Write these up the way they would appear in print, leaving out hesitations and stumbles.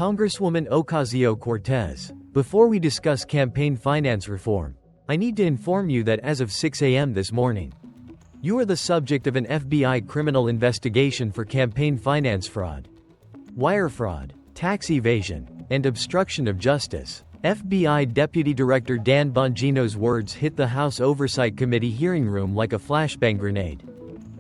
Congresswoman Ocasio-Cortez. Before we discuss campaign finance reform, I need to inform you that as of 6 a.m. this morning, you are the subject of an FBI criminal investigation for campaign finance fraud, wire fraud, tax evasion, and obstruction of justice. FBI Deputy Director Dan Bongino's words hit the House Oversight Committee hearing room like a flashbang grenade.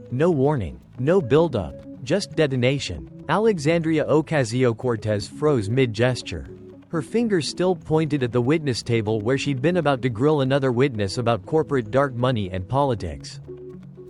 No warning, no build-up, just detonation. Alexandria Ocasio-Cortez froze mid-gesture. Her fingers still pointed at the witness table where she'd been about to grill another witness about corporate dark money and politics.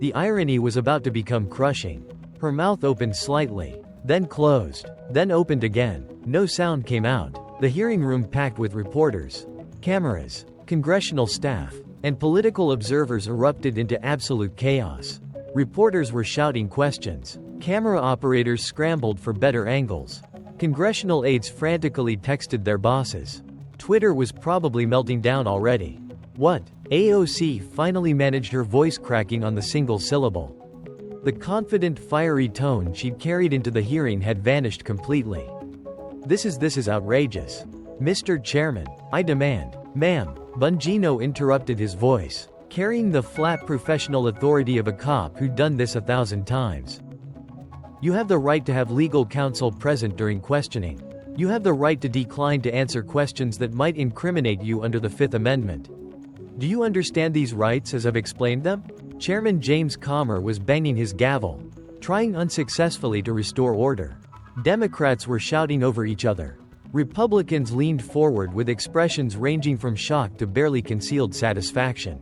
The irony was about to become crushing. Her mouth opened slightly, then closed, then opened again. No sound came out. The hearing room packed with reporters, cameras, congressional staff, and political observers erupted into absolute chaos. Reporters were shouting questions. Camera operators scrambled for better angles. Congressional aides frantically texted their bosses. Twitter was probably melting down already. What? AOC finally managed her voice cracking on the single syllable. The confident, fiery tone she'd carried into the hearing had vanished completely. This is outrageous. Mr. Chairman, I demand. Ma'am. Bongino interrupted his voice, carrying the flat professional authority of a cop who'd done this 1,000 times. You have the right to have legal counsel present during questioning. You have the right to decline to answer questions that might incriminate you under the Fifth Amendment. Do you understand these rights as I've explained them? Chairman James Comer was banging his gavel, trying unsuccessfully to restore order. Democrats were shouting over each other. Republicans leaned forward with expressions ranging from shock to barely concealed satisfaction.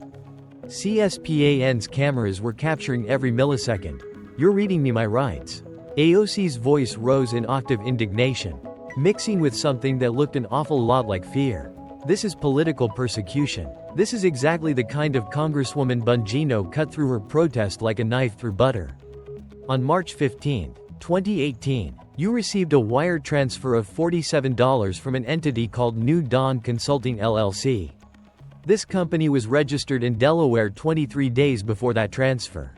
CSPAN's cameras were capturing every millisecond. You're reading me my rights. AOC's voice rose in octave indignation, mixing with something that looked an awful lot like fear. This is political persecution. This is exactly the kind of Congresswoman Bongino cut through her protest like a knife through butter. On March 15, 2018, you received a wire transfer of $47 from an entity called New Dawn Consulting LLC. This company was registered in Delaware 23 days before that transfer.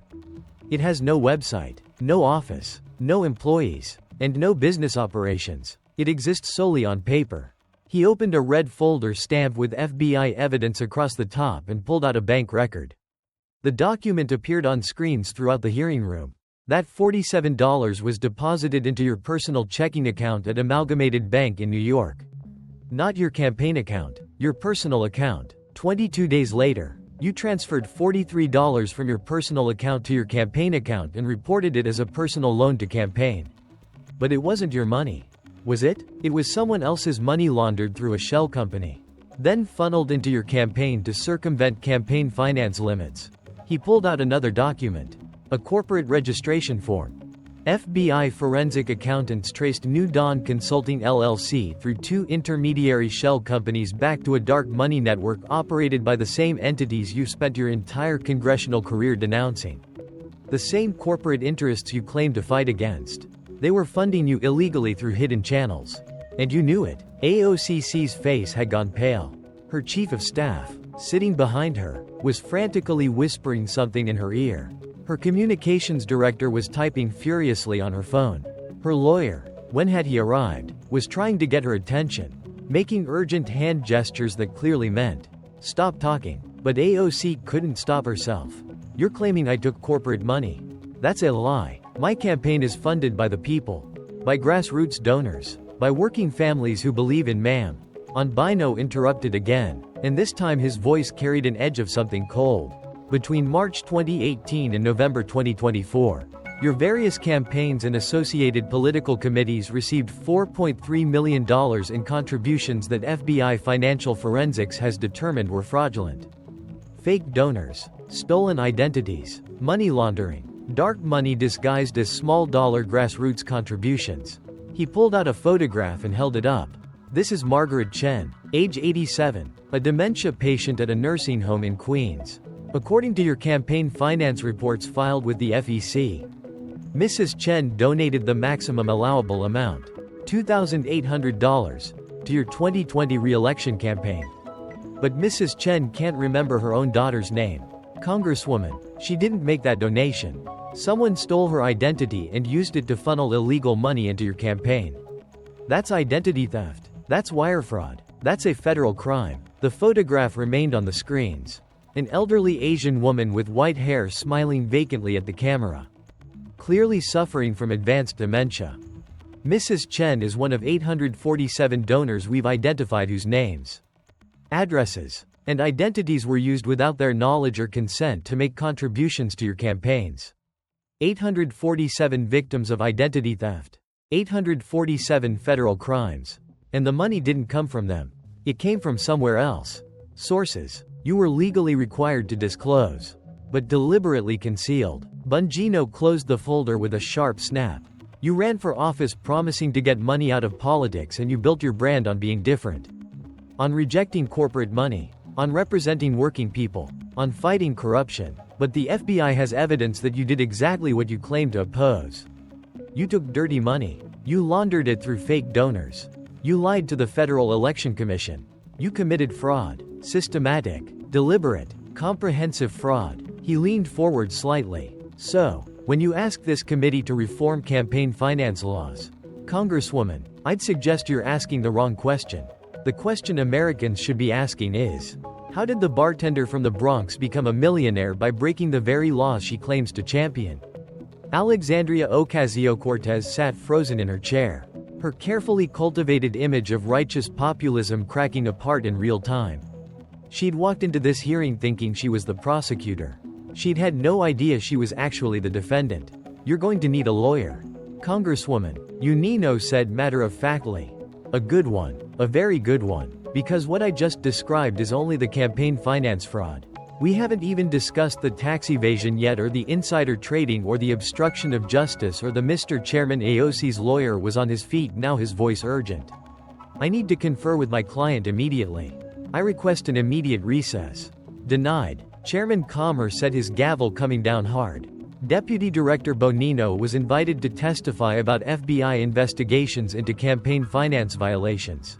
It has no website, no office, no employees, and no business operations. It exists solely on paper. He opened a red folder stamped with FBI evidence across the top and pulled out a bank record. The document appeared on screens throughout the hearing room. That $47 was deposited into your personal checking account at Amalgamated Bank in New York. Not your campaign account, your personal account. 22 days later, you transferred $43 from your personal account to your campaign account and reported it as a personal loan to campaign. But it wasn't your money. Was it? It was someone else's money laundered through a shell company, then funneled into your campaign to circumvent campaign finance limits. He pulled out another document. A corporate registration form. FBI forensic accountants traced New Dawn Consulting LLC through two intermediary shell companies back to a dark money network operated by the same entities you spent your entire congressional career denouncing. The same corporate interests you claim to fight against. They were funding you illegally through hidden channels. And you knew it. AOC's face had gone pale. Her chief of staff, sitting behind her, was frantically whispering something in her ear. Her communications director was typing furiously on her phone. Her lawyer, when had he arrived, was trying to get her attention, making urgent hand gestures that clearly meant, stop talking. But AOC couldn't stop herself. You're claiming I took corporate money. That's a lie. My campaign is funded by the people, by grassroots donors, by working families who believe in ma'am. Bongino interrupted again, and this time his voice carried an edge of something cold. Between March 2018 and November 2024, your various campaigns and associated political committees received $4.3 million in contributions that FBI Financial Forensics has determined were fraudulent. Fake donors, stolen identities, money laundering, dark money disguised as small-dollar grassroots contributions. He pulled out a photograph and held it up. This is Margaret Chen, age 87, a dementia patient at a nursing home in Queens. According to your campaign finance reports filed with the FEC, Mrs. Chen donated the maximum allowable amount, $2,800, to your 2020 re-election campaign. But Mrs. Chen can't remember her own daughter's name. Congresswoman, she didn't make that donation. Someone stole her identity and used it to funnel illegal money into your campaign. That's identity theft. That's wire fraud. That's a federal crime. The photograph remained on the screens. An elderly Asian woman with white hair smiling vacantly at the camera, clearly suffering from advanced dementia. Mrs. Chen is one of 847 donors we've identified whose names, addresses, and identities were used without their knowledge or consent to make contributions to your campaigns. 847 victims of identity theft. 847 federal crimes. And the money didn't come from them. It came from somewhere else. Sources you were legally required to disclose, but deliberately concealed. Bongino closed the folder with a sharp snap. You ran for office promising to get money out of politics, and you built your brand on being different. On rejecting corporate money. On representing working people. On fighting corruption. But the FBI has evidence that you did exactly what you claimed to oppose. You took dirty money. You laundered it through fake donors. You lied to the Federal Election Commission. You committed fraud. Systematic, deliberate, comprehensive fraud. He leaned forward slightly. So, when you ask this committee to reform campaign finance laws, Congresswoman, I'd suggest you're asking the wrong question. The question Americans should be asking is, how did the bartender from the Bronx become a millionaire by breaking the very laws she claims to champion? Alexandria Ocasio-Cortez sat frozen in her chair, her carefully cultivated image of righteous populism cracking apart in real time. She'd walked into this hearing thinking she was the prosecutor. She'd had no idea she was actually the defendant. You're going to need a lawyer. Congresswoman, Unino said matter-of-factly. A good one. A very good one. Because what I just described is only the campaign finance fraud. We haven't even discussed the tax evasion yet, or the insider trading, or the obstruction of justice, or the Mr. Chairman. AOC's lawyer was on his feet now, his voice urgent. I need to confer with my client immediately. I request an immediate recess. Denied. Chairman Comer said, his gavel coming down hard. Deputy Director Bongino was invited to testify about FBI investigations into campaign finance violations.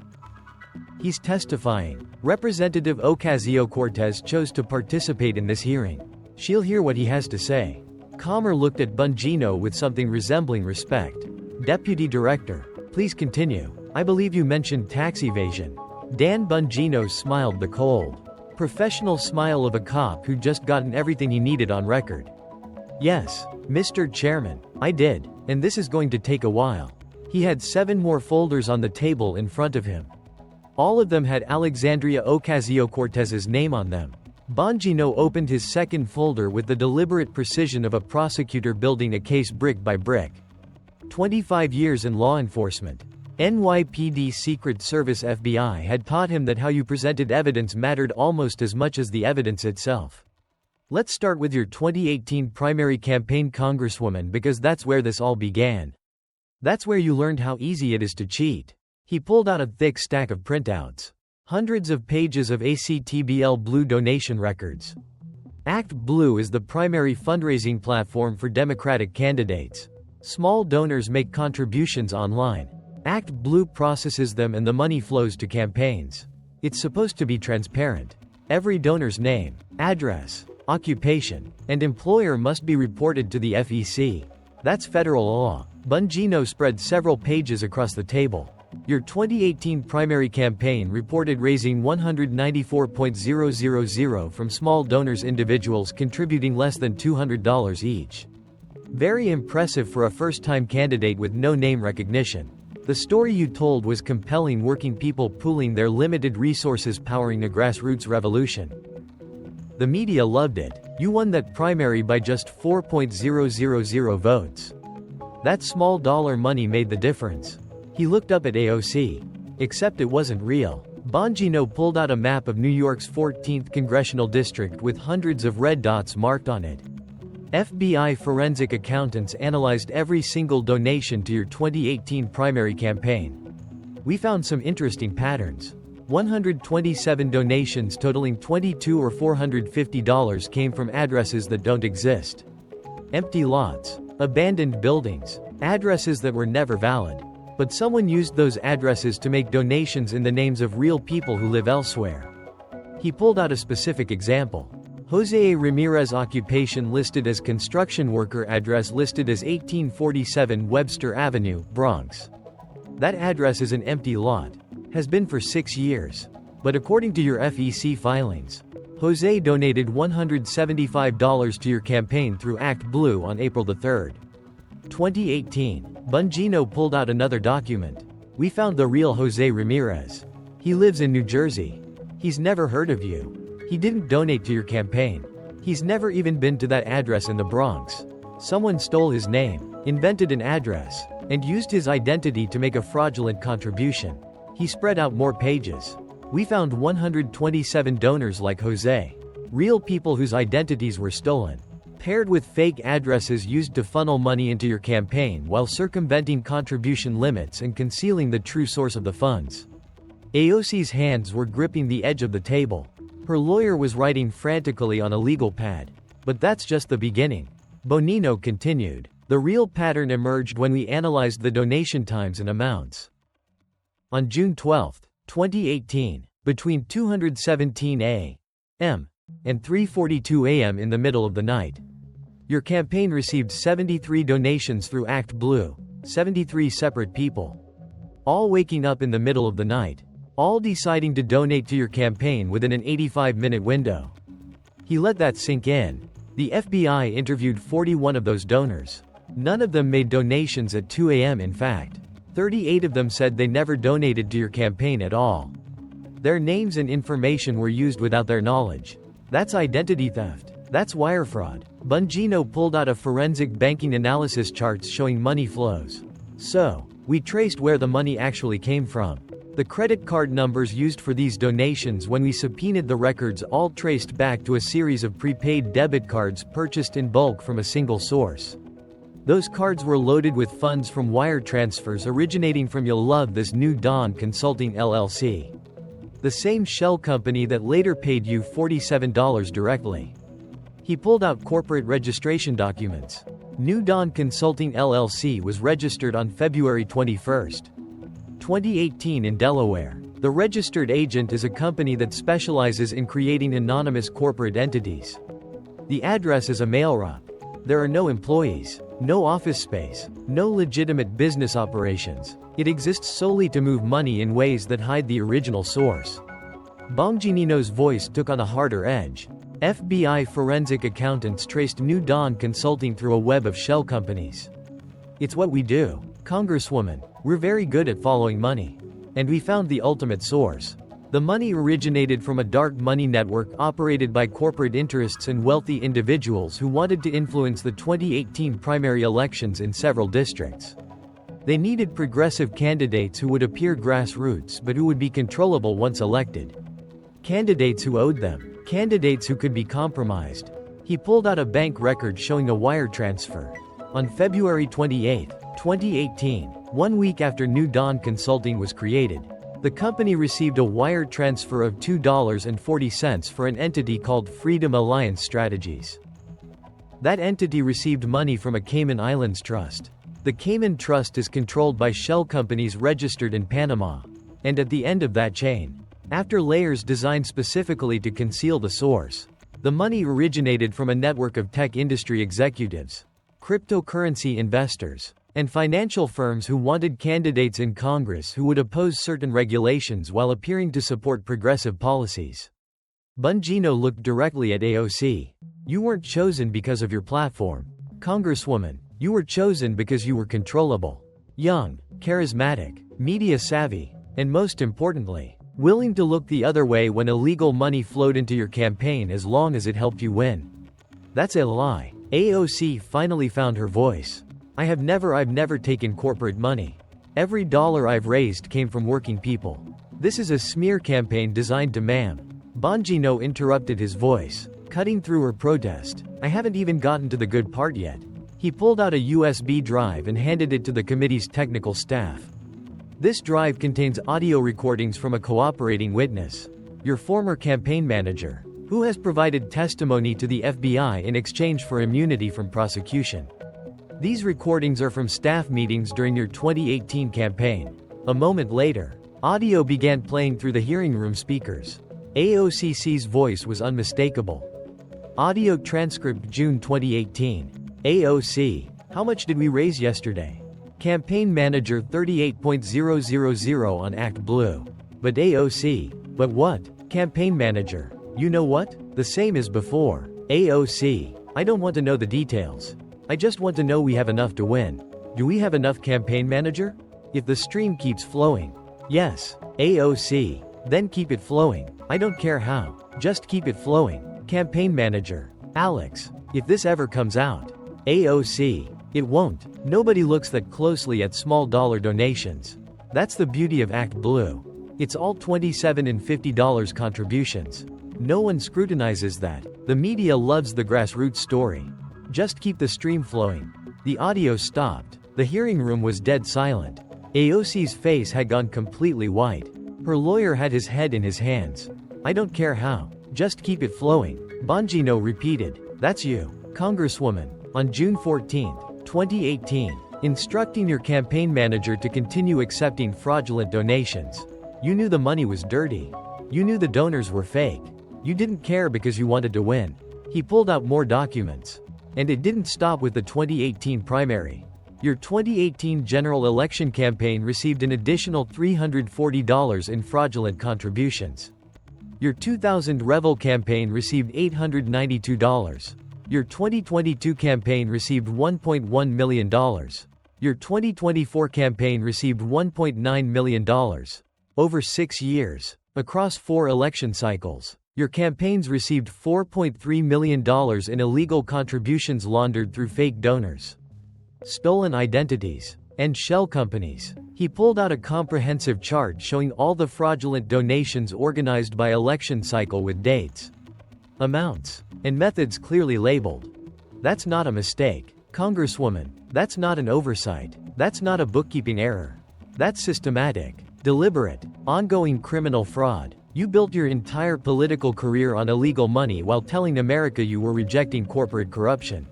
He's testifying. Representative Ocasio-Cortez chose to participate in this hearing. She'll hear what he has to say. Comer looked at Bongino with something resembling respect. Deputy Director, please continue. I believe you mentioned tax evasion. Dan Bongino smiled the cold, professional smile of a cop who'd just gotten everything he needed on record. Yes, Mr. Chairman, I did, and this is going to take a while. He had 7 more folders on the table in front of him. All of them had Alexandria Ocasio-Cortez's name on them. Bongino opened his second folder with the deliberate precision of a prosecutor building a case brick by brick. 25 years in law enforcement. NYPD Secret Service FBI had taught him that how you presented evidence mattered almost as much as the evidence itself. Let's start with your 2018 primary campaign, Congresswoman, because that's where this all began. That's where you learned how easy it is to cheat. He pulled out a thick stack of printouts. Hundreds of pages of ACTBL Blue donation records. Act Blue is the primary fundraising platform for Democratic candidates. Small donors make contributions online. Act Blue processes them and the money flows to campaigns. It's supposed to be transparent. Every donor's name, address, occupation, and employer must be reported to the FEC. That's federal law. Bongino spread several pages across the table. Your 2018 primary campaign reported raising $194,000 from small donors, individuals contributing less than $200 each. Very impressive for a first-time candidate with no name recognition. The story you told was compelling, working people pooling their limited resources powering a grassroots revolution. The media loved it. You won that primary by just 4,000 votes. That small dollar money made the difference. He looked up at AOC. Except it wasn't real. Bongino pulled out a map of New York's 14th congressional district with hundreds of red dots marked on it. FBI forensic accountants analyzed every single donation to your 2018 primary campaign. We found some interesting patterns. 127 donations totaling $22 or $450 came from addresses that don't exist. Empty lots, abandoned buildings, addresses that were never valid. But someone used those addresses to make donations in the names of real people who live elsewhere. He pulled out a specific example. Jose Ramirez, occupation listed as construction worker, address listed as 1847 Webster Avenue, Bronx. That address is an empty lot. Has been for 6 years. But according to your FEC filings, Jose donated $175 to your campaign through Act Blue on April 3, 2018. Bongino pulled out another document. We found the real Jose Ramirez. He lives in New Jersey. He's never heard of you. He didn't donate to your campaign. He's never even been to that address in the Bronx. Someone stole his name, invented an address, and used his identity to make a fraudulent contribution. He spread out more pages. We found 127 donors like Jose. Real people whose identities were stolen, paired with fake addresses used to funnel money into your campaign while circumventing contribution limits and concealing the true source of the funds. AOC's hands were gripping the edge of the table. Her lawyer was writing frantically on a legal pad. But that's just the beginning. Bongino continued. The real pattern emerged when we analyzed the donation times and amounts. On June 12, 2018, between 2:17 a.m. and 3:42 a.m. in the middle of the night, your campaign received 73 donations through Act Blue, 73 separate people. All waking up in the middle of the night. All deciding to donate to your campaign within an 85-minute window. He let that sink in. The FBI interviewed 41 of those donors. None of them made donations at 2 a.m. In fact, 38 of them said they never donated to your campaign at all. Their names and information were used without their knowledge. That's identity theft. That's wire fraud. Bongino pulled out a forensic banking analysis charts showing money flows. So, we traced where the money actually came from. The credit card numbers used for these donations when we subpoenaed the records all traced back to a series of prepaid debit cards purchased in bulk from a single source. Those cards were loaded with funds from wire transfers originating from You'll Love This New Dawn Consulting LLC. The same shell company that later paid you $47 directly. He pulled out corporate registration documents. New Dawn Consulting LLC was registered on February 21, 2018 in Delaware. The registered agent is a company that specializes in creating anonymous corporate entities. The address is a mail rep. There are no employees, no office space, no legitimate business operations. It exists solely to move money in ways that hide the original source. Bongino's voice took on a harder edge. FBI forensic accountants traced New Dawn Consulting through a web of shell companies. It's what we do, Congresswoman. We're very good at following money. And we found the ultimate source. The money originated from a dark money network operated by corporate interests and wealthy individuals who wanted to influence the 2018 primary elections in several districts. They needed progressive candidates who would appear grassroots but who would be controllable once elected. Candidates who owed them. Candidates who could be compromised. He pulled out a bank record showing a wire transfer. On February 28, 2018, 1 week after New Dawn Consulting was created, the company received a wire transfer of $2.40 for an entity called Freedom Alliance Strategies. That entity received money from a Cayman Islands trust. The Cayman Trust is controlled by shell companies registered in Panama. And at the end of that chain, after layers designed specifically to conceal the source, the money originated from a network of tech industry executives, cryptocurrency investors, and financial firms who wanted candidates in Congress who would oppose certain regulations while appearing to support progressive policies. Bongino looked directly at AOC. You weren't chosen because of your platform, Congresswoman. You were chosen because you were controllable, young, charismatic, media savvy, and most importantly, willing to look the other way when illegal money flowed into your campaign as long as it helped you win. That's a lie. AOC finally found her voice. I've never taken corporate money. Every dollar I've raised came from working people. This is a smear campaign designed to Bongino interrupted his voice, cutting through her protest. I haven't even gotten to the good part yet. He pulled out a USB drive and handed it to the committee's technical staff. This drive contains audio recordings from a cooperating witness, your former campaign manager, who has provided testimony to the FBI in exchange for immunity from prosecution. These recordings are from staff meetings during your 2018 campaign. A moment later, audio began playing through the hearing room speakers. AOC's voice was unmistakable. Audio transcript June 2018. AOC, how much did we raise yesterday? Campaign Manager 38.000 on Act Blue. But AOC. But what? Campaign Manager. You know what? The same as before. AOC. I don't want to know the details. I just want to know we have enough to win. Do we have enough, Campaign Manager? If the stream keeps flowing. Yes. AOC. Then keep it flowing. I don't care how. Just keep it flowing. Campaign Manager. Alex. If this ever comes out. AOC. It won't. Nobody looks that closely at small dollar donations. That's the beauty of Act Blue. It's all $27 and $50 contributions. No one scrutinizes that. The media loves the grassroots story. Just keep the stream flowing. The audio stopped. The hearing room was dead silent. AOC's face had gone completely white. Her lawyer had his head in his hands. I don't care how. Just keep it flowing. Bongino repeated. That's you, Congresswoman. On June 14, 2018, instructing your campaign manager to continue accepting fraudulent donations. You knew the money was dirty. You knew the donors were fake. You didn't care because you wanted to win. He pulled out more documents. And it didn't stop with the 2018 primary. Your 2018 general election campaign received an additional $340 in fraudulent contributions. Your 2000 Revel campaign received $892. Your 2022 campaign received $1.1 million. Your 2024 campaign received $1.9 million. Over 6 years. Across 4 election cycles. Your campaigns received $4.3 million in illegal contributions laundered through fake donors, stolen identities, and shell companies. He pulled out a comprehensive chart showing all the fraudulent donations organized by election cycle with dates, amounts, and methods clearly labeled. That's not a mistake, Congresswoman. That's not an oversight. That's not a bookkeeping error. That's systematic, deliberate, ongoing criminal fraud. You built your entire political career on illegal money while telling America you were rejecting corporate corruption.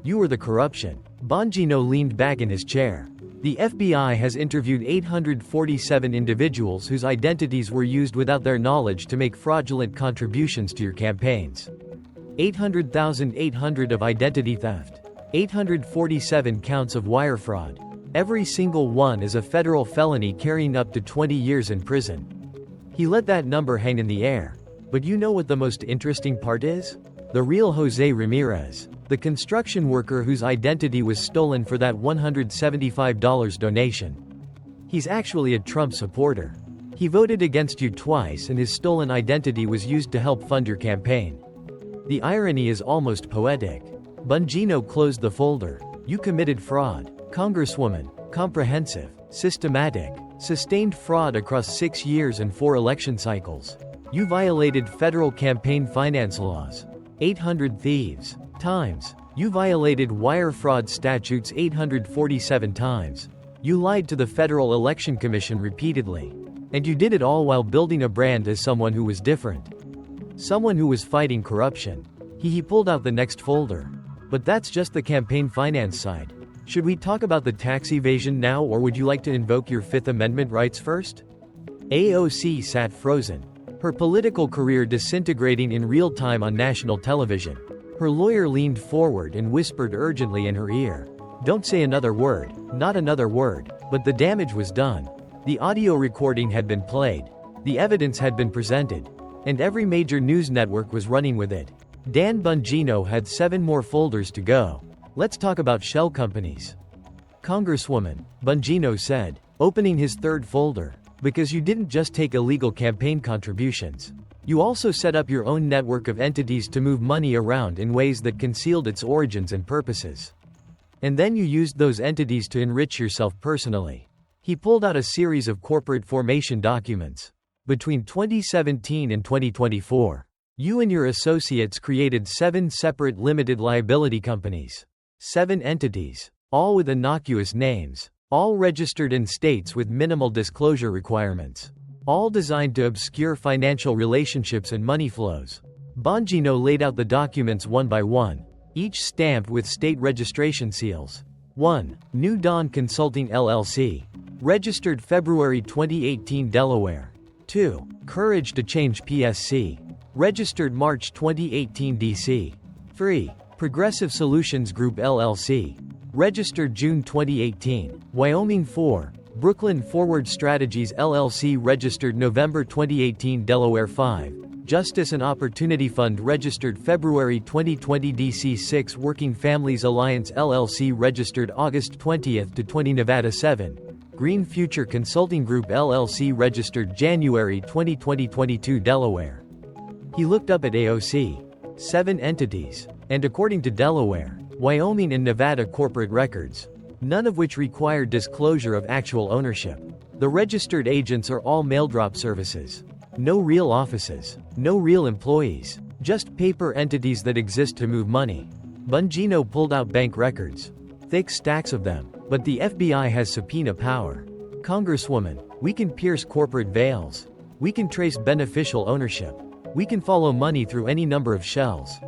You were the corruption. Bongino leaned back in his chair. The FBI has interviewed 847 individuals whose identities were used without their knowledge to make fraudulent contributions to your campaigns. 800,800 of identity theft. 847 counts of wire fraud. Every single one is a federal felony carrying up to 20 years in prison. He let that number hang in the air. But you know what the most interesting part is? The real Jose Ramirez, the construction worker whose identity was stolen for that $175 donation. He's actually a Trump supporter. He voted against you twice and his stolen identity was used to help fund your campaign. The irony is almost poetic. Bongino closed the folder. You committed fraud, Congresswoman. Comprehensive, systematic, sustained fraud across 6 years and 4 election cycles. You violated federal campaign finance laws. 800 thieves. Times. You violated wire fraud statutes 847 times. You lied to the Federal Election Commission repeatedly. And you did it all while building a brand as someone who was different. Someone who was fighting corruption. He pulled out the next folder. But that's just the campaign finance side. Should we talk about the tax evasion now, or would you like to invoke your Fifth Amendment rights first? AOC sat frozen. Her political career disintegrating in real time on national television. Her lawyer leaned forward and whispered urgently in her ear. Don't say another word, not another word, but the damage was done. The audio recording had been played. The evidence had been presented. And every major news network was running with it. Dan Bongino had 7 more folders to go. Let's talk about shell companies. Congresswoman, Bongino said, opening his 3rd folder. Because you didn't just take illegal campaign contributions. You also set up your own network of entities to move money around in ways that concealed its origins and purposes. And then you used those entities to enrich yourself personally. He pulled out a series of corporate formation documents. Between 2017 and 2024, you and your associates created 7 separate limited liability companies. 7 entities, all with innocuous names, all registered in states with minimal disclosure requirements, all designed to obscure financial relationships and money flows. Bongino laid out the documents one by one, each stamped with state registration seals. 1. New Dawn Consulting LLC. Registered February 2018, Delaware. 2. Courage to Change PSC. Registered March 2018, DC. 3. Progressive Solutions Group LLC. Registered June 2018. Wyoming 4. Brooklyn Forward Strategies LLC registered November 2018. Delaware 5. Justice and Opportunity Fund registered February 2020. DC 6. Working Families Alliance LLC registered August 20 to 20. Nevada 7. Green Future Consulting Group LLC registered January 2020. 22. Delaware. He looked up at AOC. 7 entities. And according to Delaware, Wyoming and Nevada corporate records, none of which require disclosure of actual ownership. The registered agents are all mail drop services. No real offices. No real employees. Just paper entities that exist to move money. Bongino pulled out bank records. Thick stacks of them. But the FBI has subpoena power. Congresswoman, we can pierce corporate veils. We can trace beneficial ownership. We can follow money through any number of shells.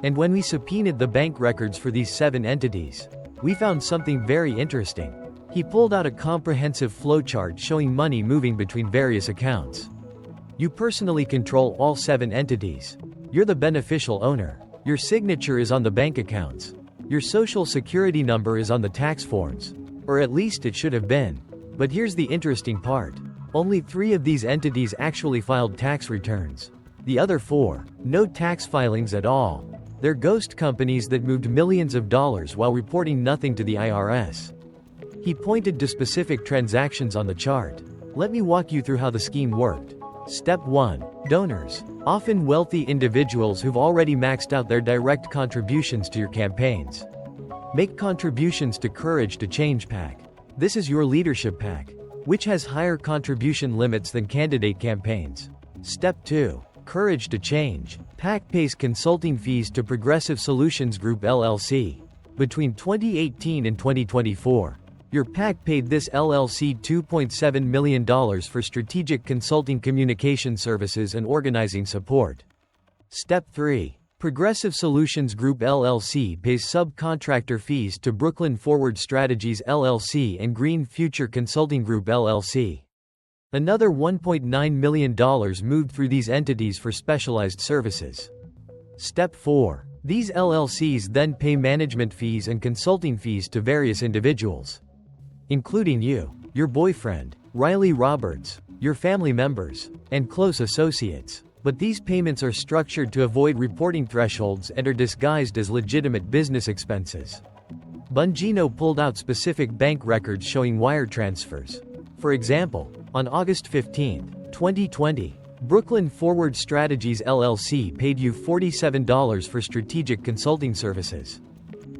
And when we subpoenaed the bank records for these 7 entities, we found something very interesting. He pulled out a comprehensive flowchart showing money moving between various accounts. You personally control all 7 entities. You're the beneficial owner. Your signature is on the bank accounts. Your social security number is on the tax forms. Or at least it should have been. But here's the interesting part. Only 3 of these entities actually filed tax returns. The other 4, no tax filings at all. They're ghost companies that moved millions of dollars while reporting nothing to the IRS. He pointed to specific transactions on the chart. Let me walk you through how the scheme worked. Step 1. Donors. Often wealthy individuals who've already maxed out their direct contributions to your campaigns. Make contributions to Courage to Change PAC. This is your leadership PAC, which has higher contribution limits than candidate campaigns. Step 2. Courage to Change. PAC pays consulting fees to Progressive Solutions Group LLC. Between 2018 and 2024, your PAC paid this LLC $2.7 million for strategic consulting communication services and organizing support. Step 3. Progressive Solutions Group LLC pays subcontractor fees to Brooklyn Forward Strategies LLC and Green Future Consulting Group LLC. Another $1.9 million moved through these entities for specialized services. Step 4. These LLCs then pay management fees and consulting fees to various individuals, including you, your boyfriend, Riley Roberts, your family members, and close associates. But these payments are structured to avoid reporting thresholds and are disguised as legitimate business expenses. Bongino pulled out specific bank records showing wire transfers. For example, on August 15, 2020, Brooklyn Forward Strategies LLC paid you $47 for strategic consulting services.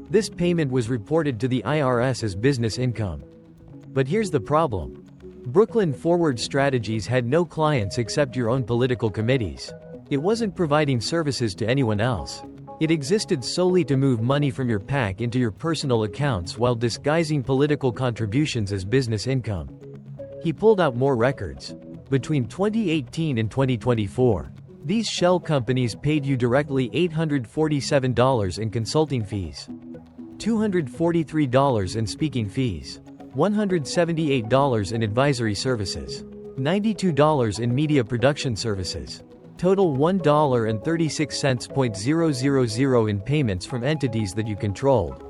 This payment was reported to the IRS as business income. But here's the problem. Brooklyn Forward Strategies had no clients except your own political committees. It wasn't providing services to anyone else. It existed solely to move money from your PAC into your personal accounts while disguising political contributions as business income. He pulled out more records. Between 2018 and 2024, these shell companies paid you directly $847 in consulting fees, $243 in speaking fees, $178 in advisory services, $92 in media production services. Total $1.36.000 in payments from entities that you controlled.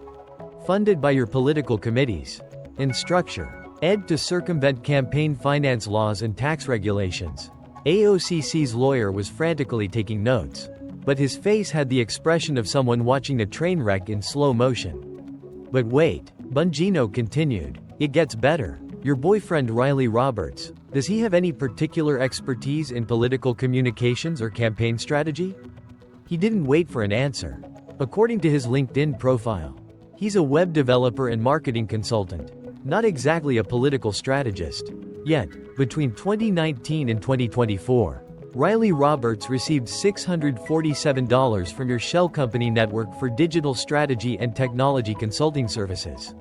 Funded by your political committees. In structure. Ed to circumvent campaign finance laws and tax regulations. AOC's lawyer was frantically taking notes. But his face had the expression of someone watching a train wreck in slow motion. But wait, Bongino continued. It gets better. Your boyfriend Riley Roberts, does he have any particular expertise in political communications or campaign strategy? He didn't wait for an answer. According to his LinkedIn profile, he's a web developer and marketing consultant. Not exactly a political strategist. Yet, between 2019 and 2024, Riley Roberts received $647 from your shell company network for digital strategy and technology consulting services.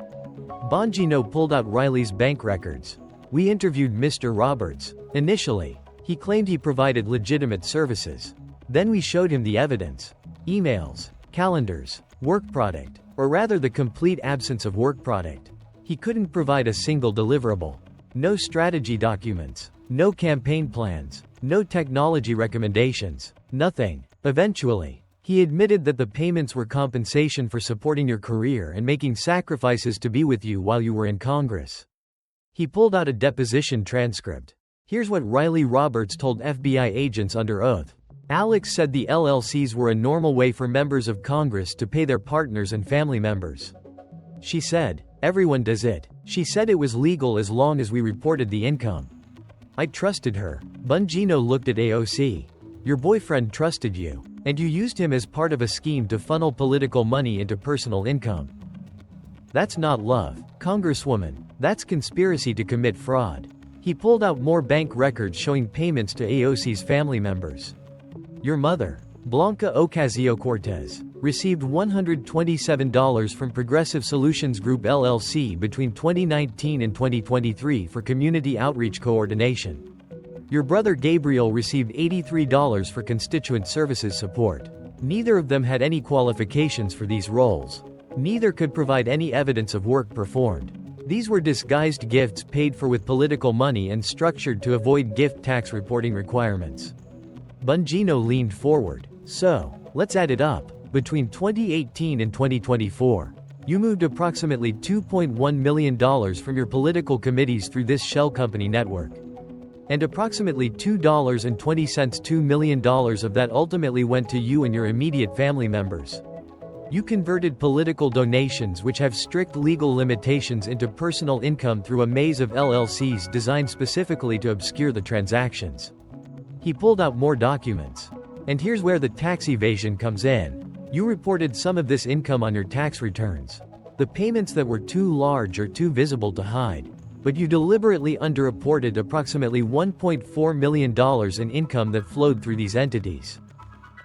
Bongino pulled out Riley's bank records. We interviewed Mr. Roberts. Initially, he claimed he provided legitimate services. Then we showed him the evidence. Emails, calendars, work product, or rather the complete absence of work product. He couldn't provide a single deliverable. No strategy documents. No campaign plans. No technology recommendations. Nothing. Eventually, He admitted that the payments were compensation for supporting your career and making sacrifices to be with you while you were in Congress. He pulled out a deposition transcript. Here's what Riley Roberts told FBI agents under oath. Alex said the LLCs were a normal way for members of Congress to pay their partners and family members. She said, everyone does it. She said it was legal as long as we reported the income. I trusted her. Bongino looked at AOC. Your boyfriend trusted you, and you used him as part of a scheme to funnel political money into personal income. That's not love, Congresswoman. That's conspiracy to commit fraud. He pulled out more bank records showing payments to AOC's family members. Your mother, Blanca Ocasio-Cortez, received $127 from Progressive Solutions Group LLC between 2019 and 2023 for community outreach coordination. Your brother Gabriel received $83 for constituent services support. Neither of them had any qualifications for these roles. Neither could provide any evidence of work performed. These were disguised gifts paid for with political money and structured to avoid gift tax reporting requirements. Bongino leaned forward. So, let's add it up. Between 2018 and 2024, you moved approximately $2.1 million from your political committees through this shell company network. And approximately $2 million of that ultimately went to you and your immediate family members. You converted political donations which have strict legal limitations into personal income through a maze of LLCs designed specifically to obscure the transactions. He pulled out more documents. And here's where the tax evasion comes in. You reported some of this income on your tax returns. The payments that were too large or too visible to hide. But you deliberately underreported approximately $1.4 million in income that flowed through these entities.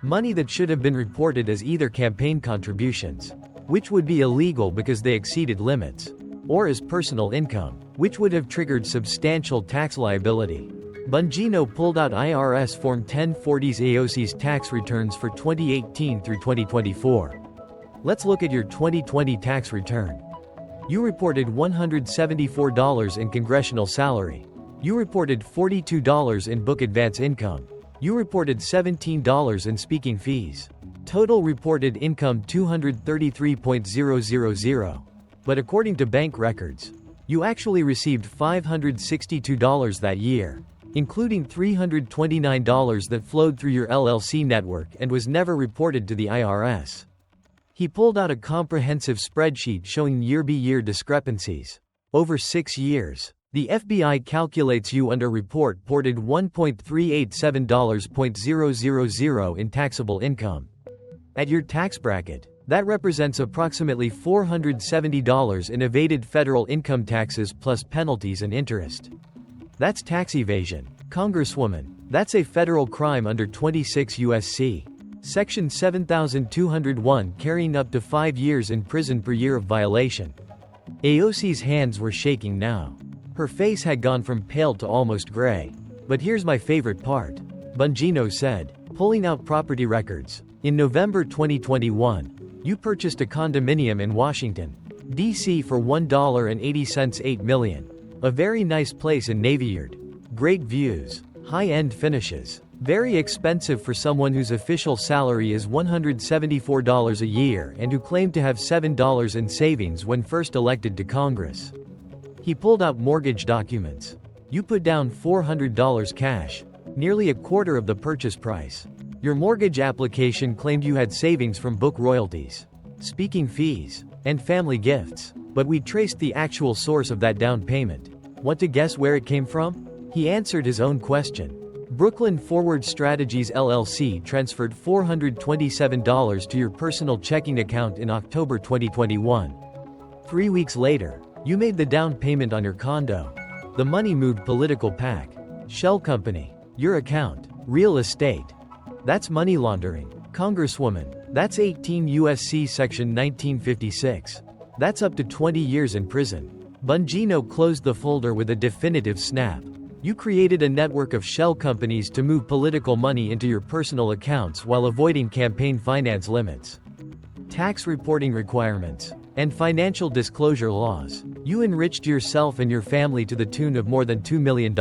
Money that should have been reported as either campaign contributions, which would be illegal because they exceeded limits, or as personal income, which would have triggered substantial tax liability. Bongino pulled out IRS Form 1040's AOC's tax returns for 2018 through 2024. Let's look at your 2020 tax return. You reported $174 in congressional salary. You reported $42 in book advance income. You reported $17 in speaking fees. Total reported income $233,000. But according to bank records, you actually received $562 that year, including $329 that flowed through your LLC network and was never reported to the IRS. He pulled out a comprehensive spreadsheet showing year-by-year discrepancies. Over 6 years, the FBI calculates you underreported $1.387.000 in taxable income. At your tax bracket, that represents approximately $470 in evaded federal income taxes plus penalties and interest. That's tax evasion, Congresswoman. That's a federal crime under 26 U.S.C. Section 7201, carrying up to 5 years in prison per year of violation. AOC's hands were shaking now. Her face had gone from pale to almost gray. But here's my favorite part. Bongino said, pulling out property records. In November 2021, you purchased a condominium in Washington, D.C. for $1.80 $8 million. A very nice place in Navy Yard. Great views. High-end finishes. Very expensive for someone whose official salary is $174 a year and who claimed to have $7 in savings when first elected to Congress. He pulled out mortgage documents. You put down $400 cash, nearly a quarter of the purchase price. Your mortgage application claimed you had savings from book royalties, speaking fees, and family gifts. But we traced the actual source of that down payment. Want to guess where it came from? He answered his own question. Brooklyn Forward Strategies LLC transferred $427 to your personal checking account in October 2021. 3 weeks later, you made the down payment on your condo. The money moved political PAC, shell company, your account, real estate. That's money laundering, Congresswoman. That's 18 U.S.C. Section 1956. That's up to 20 years in prison. Bongino closed the folder with a definitive snap. You created a network of shell companies to move political money into your personal accounts while avoiding campaign finance limits, tax reporting requirements, and financial disclosure laws. You enriched yourself and your family to the tune of more than $2 million.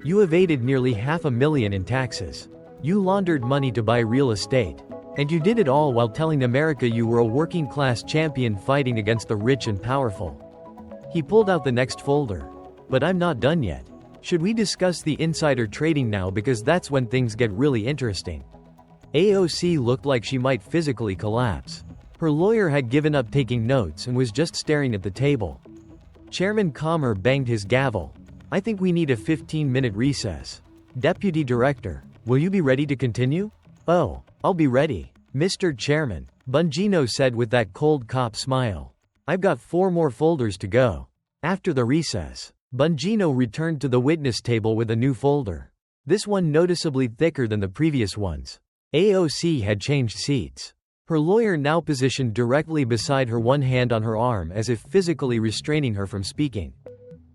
You evaded nearly $500,000 in taxes. You laundered money to buy real estate. And you did it all while telling America you were a working-class champion fighting against the rich and powerful. He pulled out the next folder. But I'm not done yet. Should we discuss the insider trading now, because that's when things get really interesting. AOC looked like she might physically collapse. Her lawyer had given up taking notes and was just staring at the table. Chairman Comer banged his gavel. I think we need a 15-minute recess. Deputy Director, will you be ready to continue? Oh, I'll be ready, Mr. Chairman, Bongino said with that cold cop smile. I've got 4 more folders to go. After the recess, Bongino returned to the witness table with a new folder. This one noticeably thicker than the previous ones. AOC had changed seats. Her lawyer now positioned directly beside her, one hand on her arm as if physically restraining her from speaking.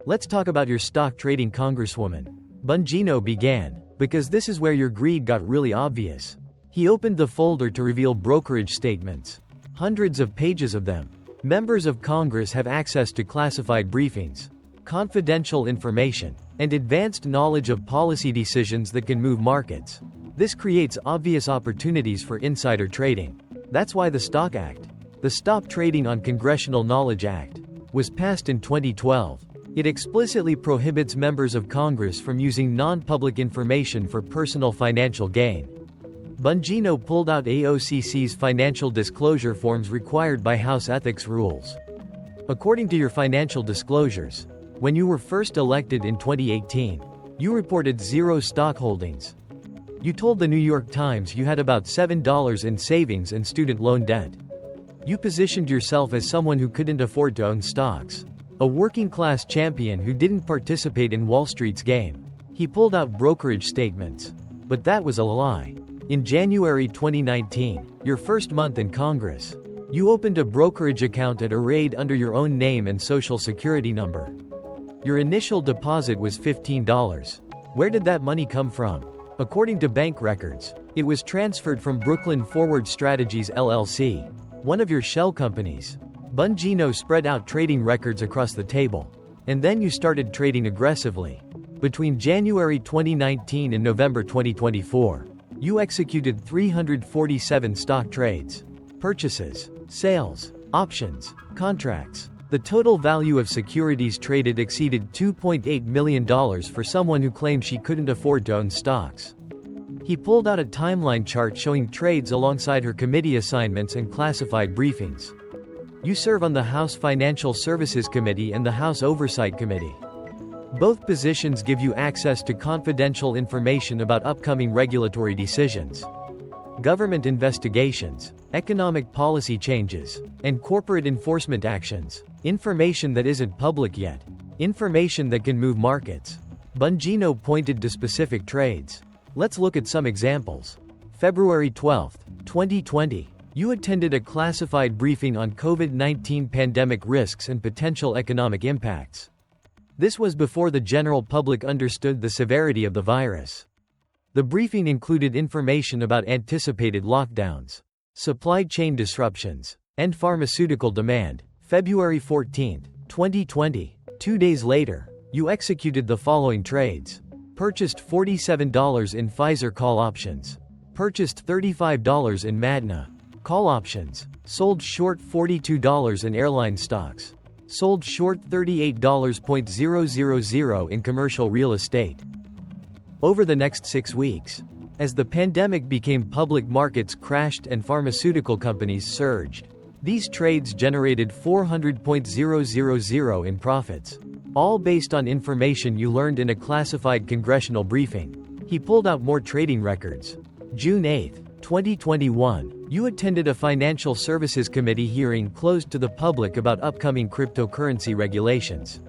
Let's talk about your stock trading, Congresswoman. Bongino began, because this is where your greed got really obvious. He opened the folder to reveal brokerage statements. Hundreds of pages of them. Members of Congress have access to classified briefings, confidential information, and advanced knowledge of policy decisions that can move markets. This creates obvious opportunities for insider trading. That's why the Stock Act, the Stop Trading on Congressional Knowledge Act, was passed in 2012. It explicitly prohibits members of Congress from using non-public information for personal financial gain. Bongino pulled out AOC's financial disclosure forms required by House ethics rules. According to your financial disclosures, when you were first elected in 2018, you reported 0 stock holdings. You told the New York Times you had about $7 in savings and student loan debt. You positioned yourself as someone who couldn't afford to own stocks. A working-class champion who didn't participate in Wall Street's game. He pulled out brokerage statements. But that was a lie. In January 2019, your first month in Congress, you opened a brokerage account at Arrayed under your own name and social security number. Your initial deposit was $15. Where did that money come from? According to bank records, it was transferred from Brooklyn Forward Strategies LLC, one of your shell companies. Bongino spread out trading records across the table. And then you started trading aggressively. Between January 2019 and November 2024, you executed 347 stock trades, purchases, sales, options, contracts. The total value of securities traded exceeded $2.8 million for someone who claimed she couldn't afford to own stocks. He pulled out a timeline chart showing trades alongside her committee assignments and classified briefings. You serve on the House Financial Services Committee and the House Oversight Committee. Both positions give you access to confidential information about upcoming regulatory decisions, government investigations, economic policy changes, and corporate enforcement actions. Information that isn't public yet. Information that can move markets. Bongino pointed to specific trades. Let's look at some examples. February 12, 2020. You attended a classified briefing on COVID-19 pandemic risks and potential economic impacts. This was before the general public understood the severity of the virus. The briefing included information about anticipated lockdowns, supply chain disruptions, and pharmaceutical demand. February 14, 2020. 2 days later, you executed the following trades. Purchased $47 in Pfizer call options. Purchased $35 in Magna call options. Sold short $42 in airline stocks. Sold short $38.000 in commercial real estate. Over the next 6 weeks, as the pandemic became public, markets crashed and pharmaceutical companies surged. These trades generated $400.000 in profits, all based on information you learned in a classified congressional briefing. He pulled out more trading records. June 8, 2021, you attended a Financial Services Committee hearing closed to the public about upcoming cryptocurrency regulations.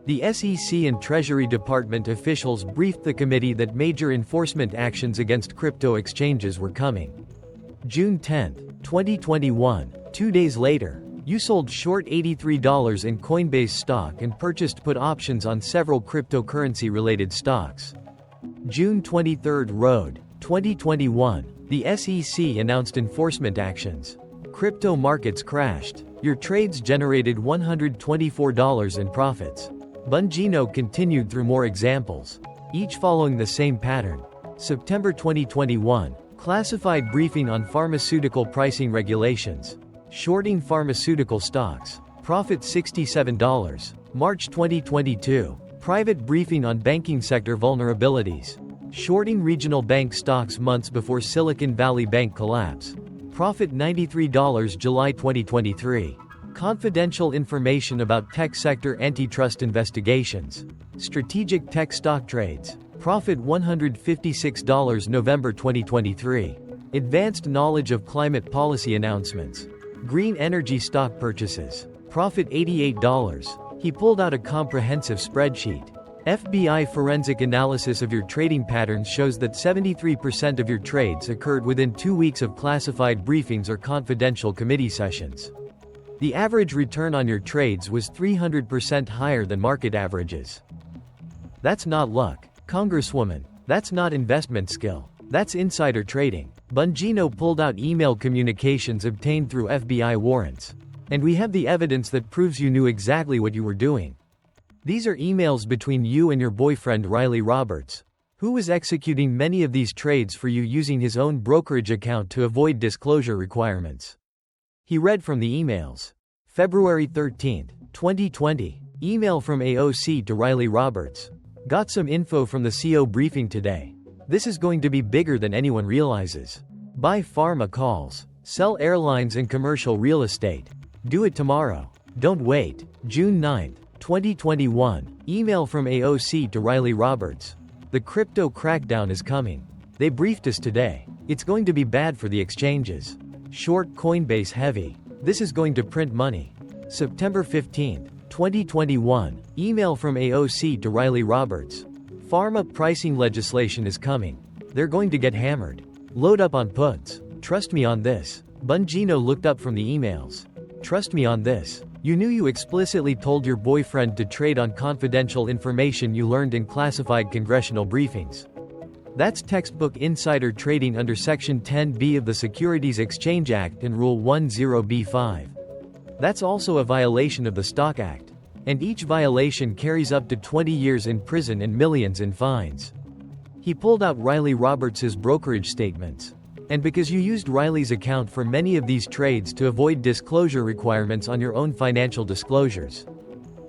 The SEC and Treasury Department officials briefed the committee that major enforcement actions against crypto exchanges were coming. June 10, 2021, 2 days later, you sold short $83 in Coinbase stock and purchased put options on several cryptocurrency-related stocks. June 23, 2021, the SEC announced enforcement actions. Crypto markets crashed. Your trades generated $124 in profits. Bongino continued through more examples, each following the same pattern. September 2021, Classified briefing on pharmaceutical pricing regulations. Shorting pharmaceutical stocks. Profit $67. March 2022. Private briefing on banking sector vulnerabilities. Shorting regional bank stocks months before Silicon Valley Bank collapse. Profit $93. July 2023. Confidential information about tech sector antitrust investigations. Strategic tech stock trades. Profit $156. November 2023. Advanced knowledge of climate policy announcements. Green energy stock purchases. Profit $88. He pulled out a comprehensive spreadsheet. FBI forensic analysis of your trading patterns shows that 73% of your trades occurred within 2 weeks of classified briefings or confidential committee sessions. The average return on your trades was 300% higher than market averages. That's not luck, Congresswoman. That's not investment skill. That's insider trading. Bongino pulled out email communications obtained through FBI warrants. And we have the evidence that proves you knew exactly what you were doing. These are emails between you and your boyfriend Riley Roberts, who was executing many of these trades for you using his own brokerage account to avoid disclosure requirements. He read from the emails. February 13, 2020. Email from AOC to Riley Roberts. Got some info from the CO briefing today. This is going to be bigger than anyone realizes. Buy pharma calls. Sell airlines and commercial real estate. Do it tomorrow. Don't wait. June 9, 2021. Email from AOC to Riley Roberts. The crypto crackdown is coming. They briefed us today. It's going to be bad for the exchanges. Short Coinbase heavy. This is going to print money. September 15, 2021. Email from AOC to Riley Roberts. Pharma pricing legislation is coming. They're going to get hammered. Load up on puts. Trust me on this. Bongino looked up from the emails. Trust me on this. You knew you explicitly told your boyfriend to trade on confidential information you learned in classified congressional briefings. That's textbook insider trading under Section 10B of the Securities Exchange Act and Rule 10b-5. That's also a violation of the Stock Act. And each violation carries up to 20 years in prison and millions in fines. He pulled out Riley Roberts' brokerage statements. And because you used Riley's account for many of these trades to avoid disclosure requirements on your own financial disclosures.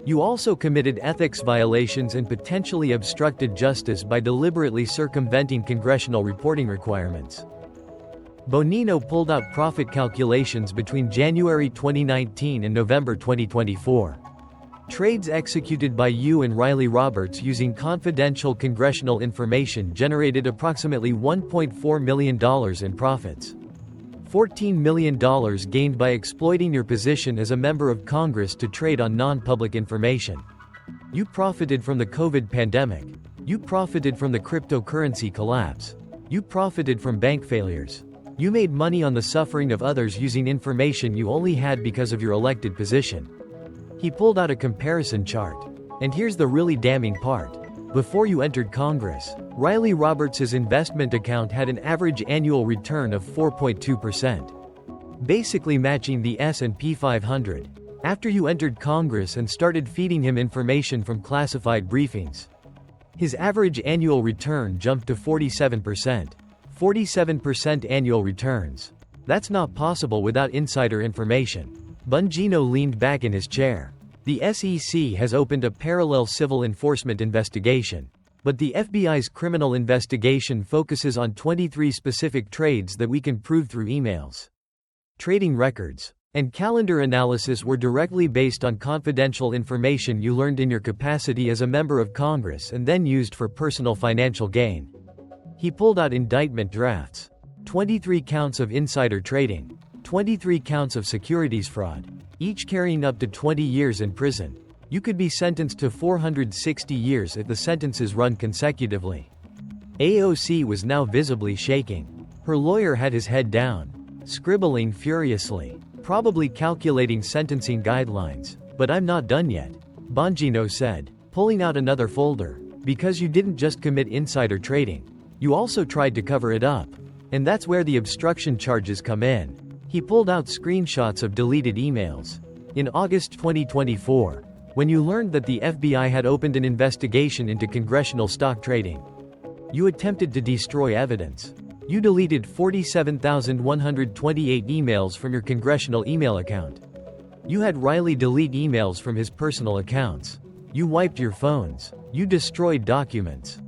You also committed ethics violations and potentially obstructed justice by deliberately circumventing congressional reporting requirements. Bongino pulled out profit calculations between January 2019 and November 2024. Trades executed by you and Riley Roberts using confidential congressional information generated approximately $1.4 million in profits. $14 million gained by exploiting your position as a member of Congress to trade on non-public information. You profited from the COVID pandemic. You profited from the cryptocurrency collapse. You profited from bank failures. You made money on the suffering of others using information you only had because of your elected position. He pulled out a comparison chart. And here's the really damning part. Before you entered Congress, Riley Roberts' investment account had an average annual return of 4.2%. Basically matching the S&P 500. After you entered Congress and started feeding him information from classified briefings, his average annual return jumped to 47%. 47% annual returns. That's not possible without insider information. Bongino leaned back in his chair. The SEC has opened a parallel civil enforcement investigation. But the FBI's criminal investigation focuses on 23 specific trades that we can prove through emails, trading records, and calendar analysis were directly based on confidential information you learned in your capacity as a member of Congress and then used for personal financial gain. He pulled out indictment drafts. 23 counts of insider trading. 23 counts of securities fraud, each carrying up to 20 years in prison. You could be sentenced to 460 years if the sentences run consecutively. AOC was now visibly shaking. Her lawyer had his head down, scribbling furiously, probably calculating sentencing guidelines. But I'm not done yet, Bongino said, pulling out another folder. Because you didn't just commit insider trading, you also tried to cover it up. And that's where the obstruction charges come in. He pulled out screenshots of deleted emails. In August 2024, when you learned that the FBI had opened an investigation into congressional stock trading, you attempted to destroy evidence. You deleted 47,128 emails from your congressional email account. You had Riley delete emails from his personal accounts. You wiped your phones. You destroyed documents.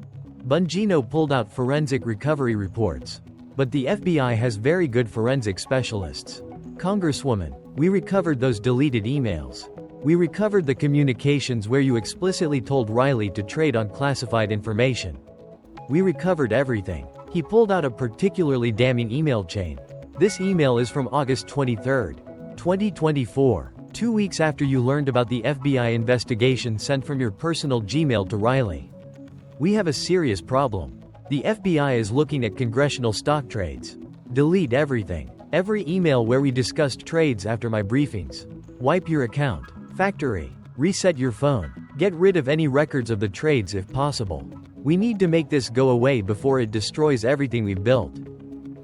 Bongino pulled out forensic recovery reports. But the FBI has very good forensic specialists. Congresswoman, we recovered those deleted emails. We recovered the communications where you explicitly told Riley to trade on classified information. We recovered everything. He pulled out a particularly damning email chain. This email is from August 23, 2024, 2 weeks after you learned about the FBI investigation sent from your personal Gmail to Riley. We have a serious problem. The FBI is looking at congressional stock trades. Delete everything. Every email where we discussed trades after my briefings. Wipe your account. Factory. Reset your phone. Get rid of any records of the trades if possible. We need to make this go away before it destroys everything we've built.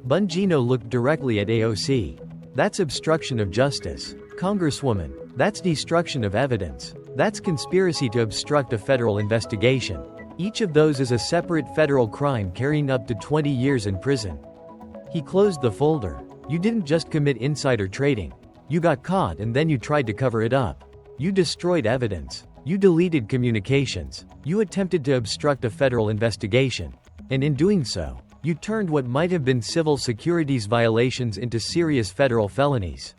Bongino looked directly at AOC. That's obstruction of justice. Congresswoman, that's destruction of evidence. That's conspiracy to obstruct a federal investigation. Each of those is a separate federal crime carrying up to 20 years in prison. He closed the folder. You didn't just commit insider trading. You got caught and then you tried to cover it up. You destroyed evidence. You deleted communications. You attempted to obstruct a federal investigation. And in doing so, you turned what might have been civil securities violations into serious federal felonies.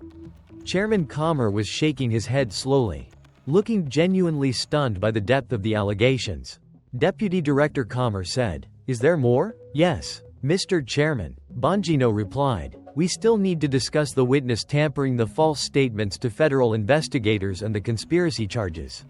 Chairman Comer was shaking his head slowly, looking genuinely stunned by the depth of the allegations. Deputy Director Comer said, "Is there more?" "Yes, Mr. Chairman," Bongino replied. "We still need to discuss the witness tampering, the false statements to federal investigators, and the conspiracy charges.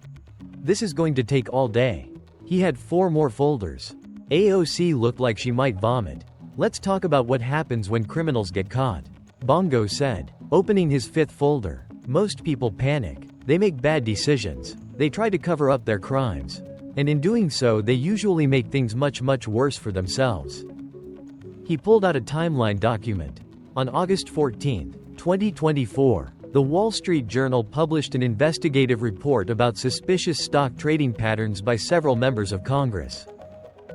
This is going to take all day." He had 4 more folders. AOC looked like she might vomit. "Let's talk about what happens when criminals get caught," Bongo said, opening his 5th folder. "Most people panic. They make bad decisions. They try to cover up their crimes. And in doing so, they usually make things much worse for themselves." He pulled out a timeline document. On August 14, 2024, the Wall Street Journal published an investigative report about suspicious stock trading patterns by several members of Congress.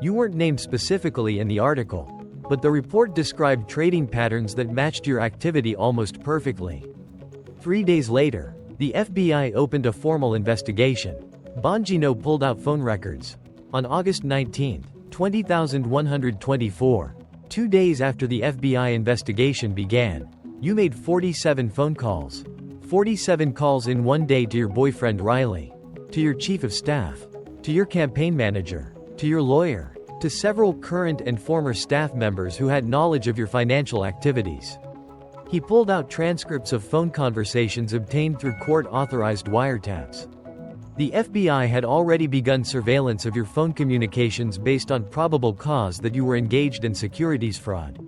You weren't named specifically in the article, but the report described trading patterns that matched your activity almost perfectly. 3 days later, the FBI opened a formal investigation. Bongino pulled out phone records. On August 19, 2024, 2 days after the FBI investigation began, you made 47 phone calls. 47 calls in 1 day to your boyfriend Riley, to your chief of staff, to your campaign manager, to your lawyer, to several current and former staff members who had knowledge of your financial activities. He pulled out transcripts of phone conversations obtained through court-authorized wiretaps. The FBI had already begun surveillance of your phone communications based on probable cause that you were engaged in securities fraud.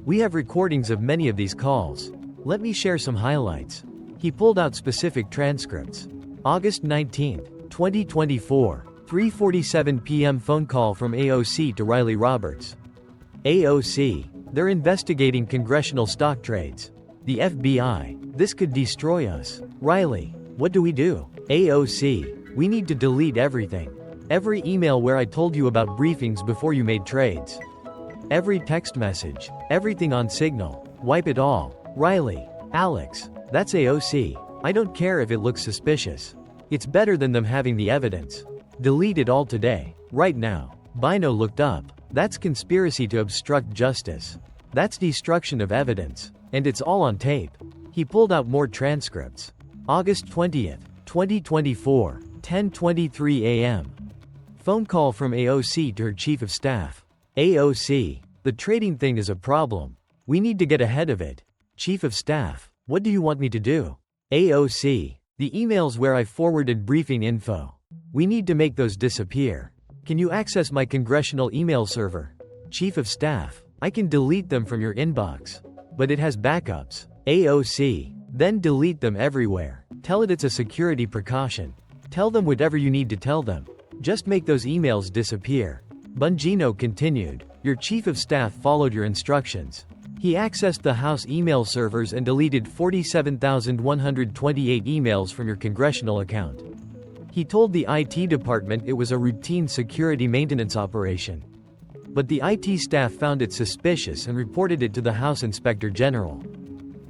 We have recordings of many of these calls. Let me share some highlights. He pulled out specific transcripts. August 19, 2024, 3:47 p.m. phone call from AOC to Riley Roberts. "AOC, they're investigating congressional stock trades. The FBI, this could destroy us. Riley, what do we do?" "AOC, we need to delete everything. Every email where I told you about briefings before you made trades. Every text message, everything on Signal. Wipe it all." "Riley, Alex, that's AOC. I don't care if it looks suspicious. It's better than them having the evidence. Delete it all today, right now." Bino looked up. "That's conspiracy to obstruct justice. That's destruction of evidence. And it's all on tape." He pulled out more transcripts. August 20th, 2024, 10:23 a.m. Phone call from AOC to her chief of staff. "AOC, the trading thing is a problem. We need to get ahead of it." Chief of staff, "What do you want me to do?" "AOC, the emails where I forwarded briefing info. We need to make those disappear. Can you access my congressional email server?" Chief of staff, "I can delete them from your inbox. But it has backups." "AOC, then delete them everywhere. Tell it it's a security precaution. Tell them whatever you need to tell them. Just make those emails disappear." Bongino continued, "Your chief of staff followed your instructions. He accessed the House email servers and deleted 47,128 emails from your congressional account. He told the IT department it was a routine security maintenance operation. But the IT staff found it suspicious and reported it to the House Inspector General.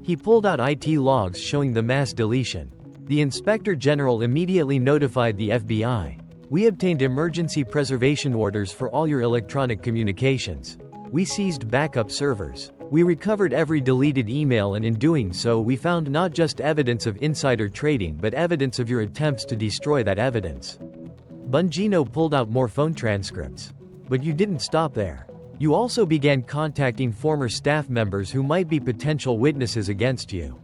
He pulled out IT logs showing the mass deletion. The Inspector General immediately notified the FBI. We obtained emergency preservation orders for all your electronic communications. We seized backup servers. We recovered every deleted email, and in doing so we found not just evidence of insider trading but evidence of your attempts to destroy that evidence. Bongino pulled out more phone transcripts. But you didn't stop there. You also began contacting former staff members who might be potential witnesses against you.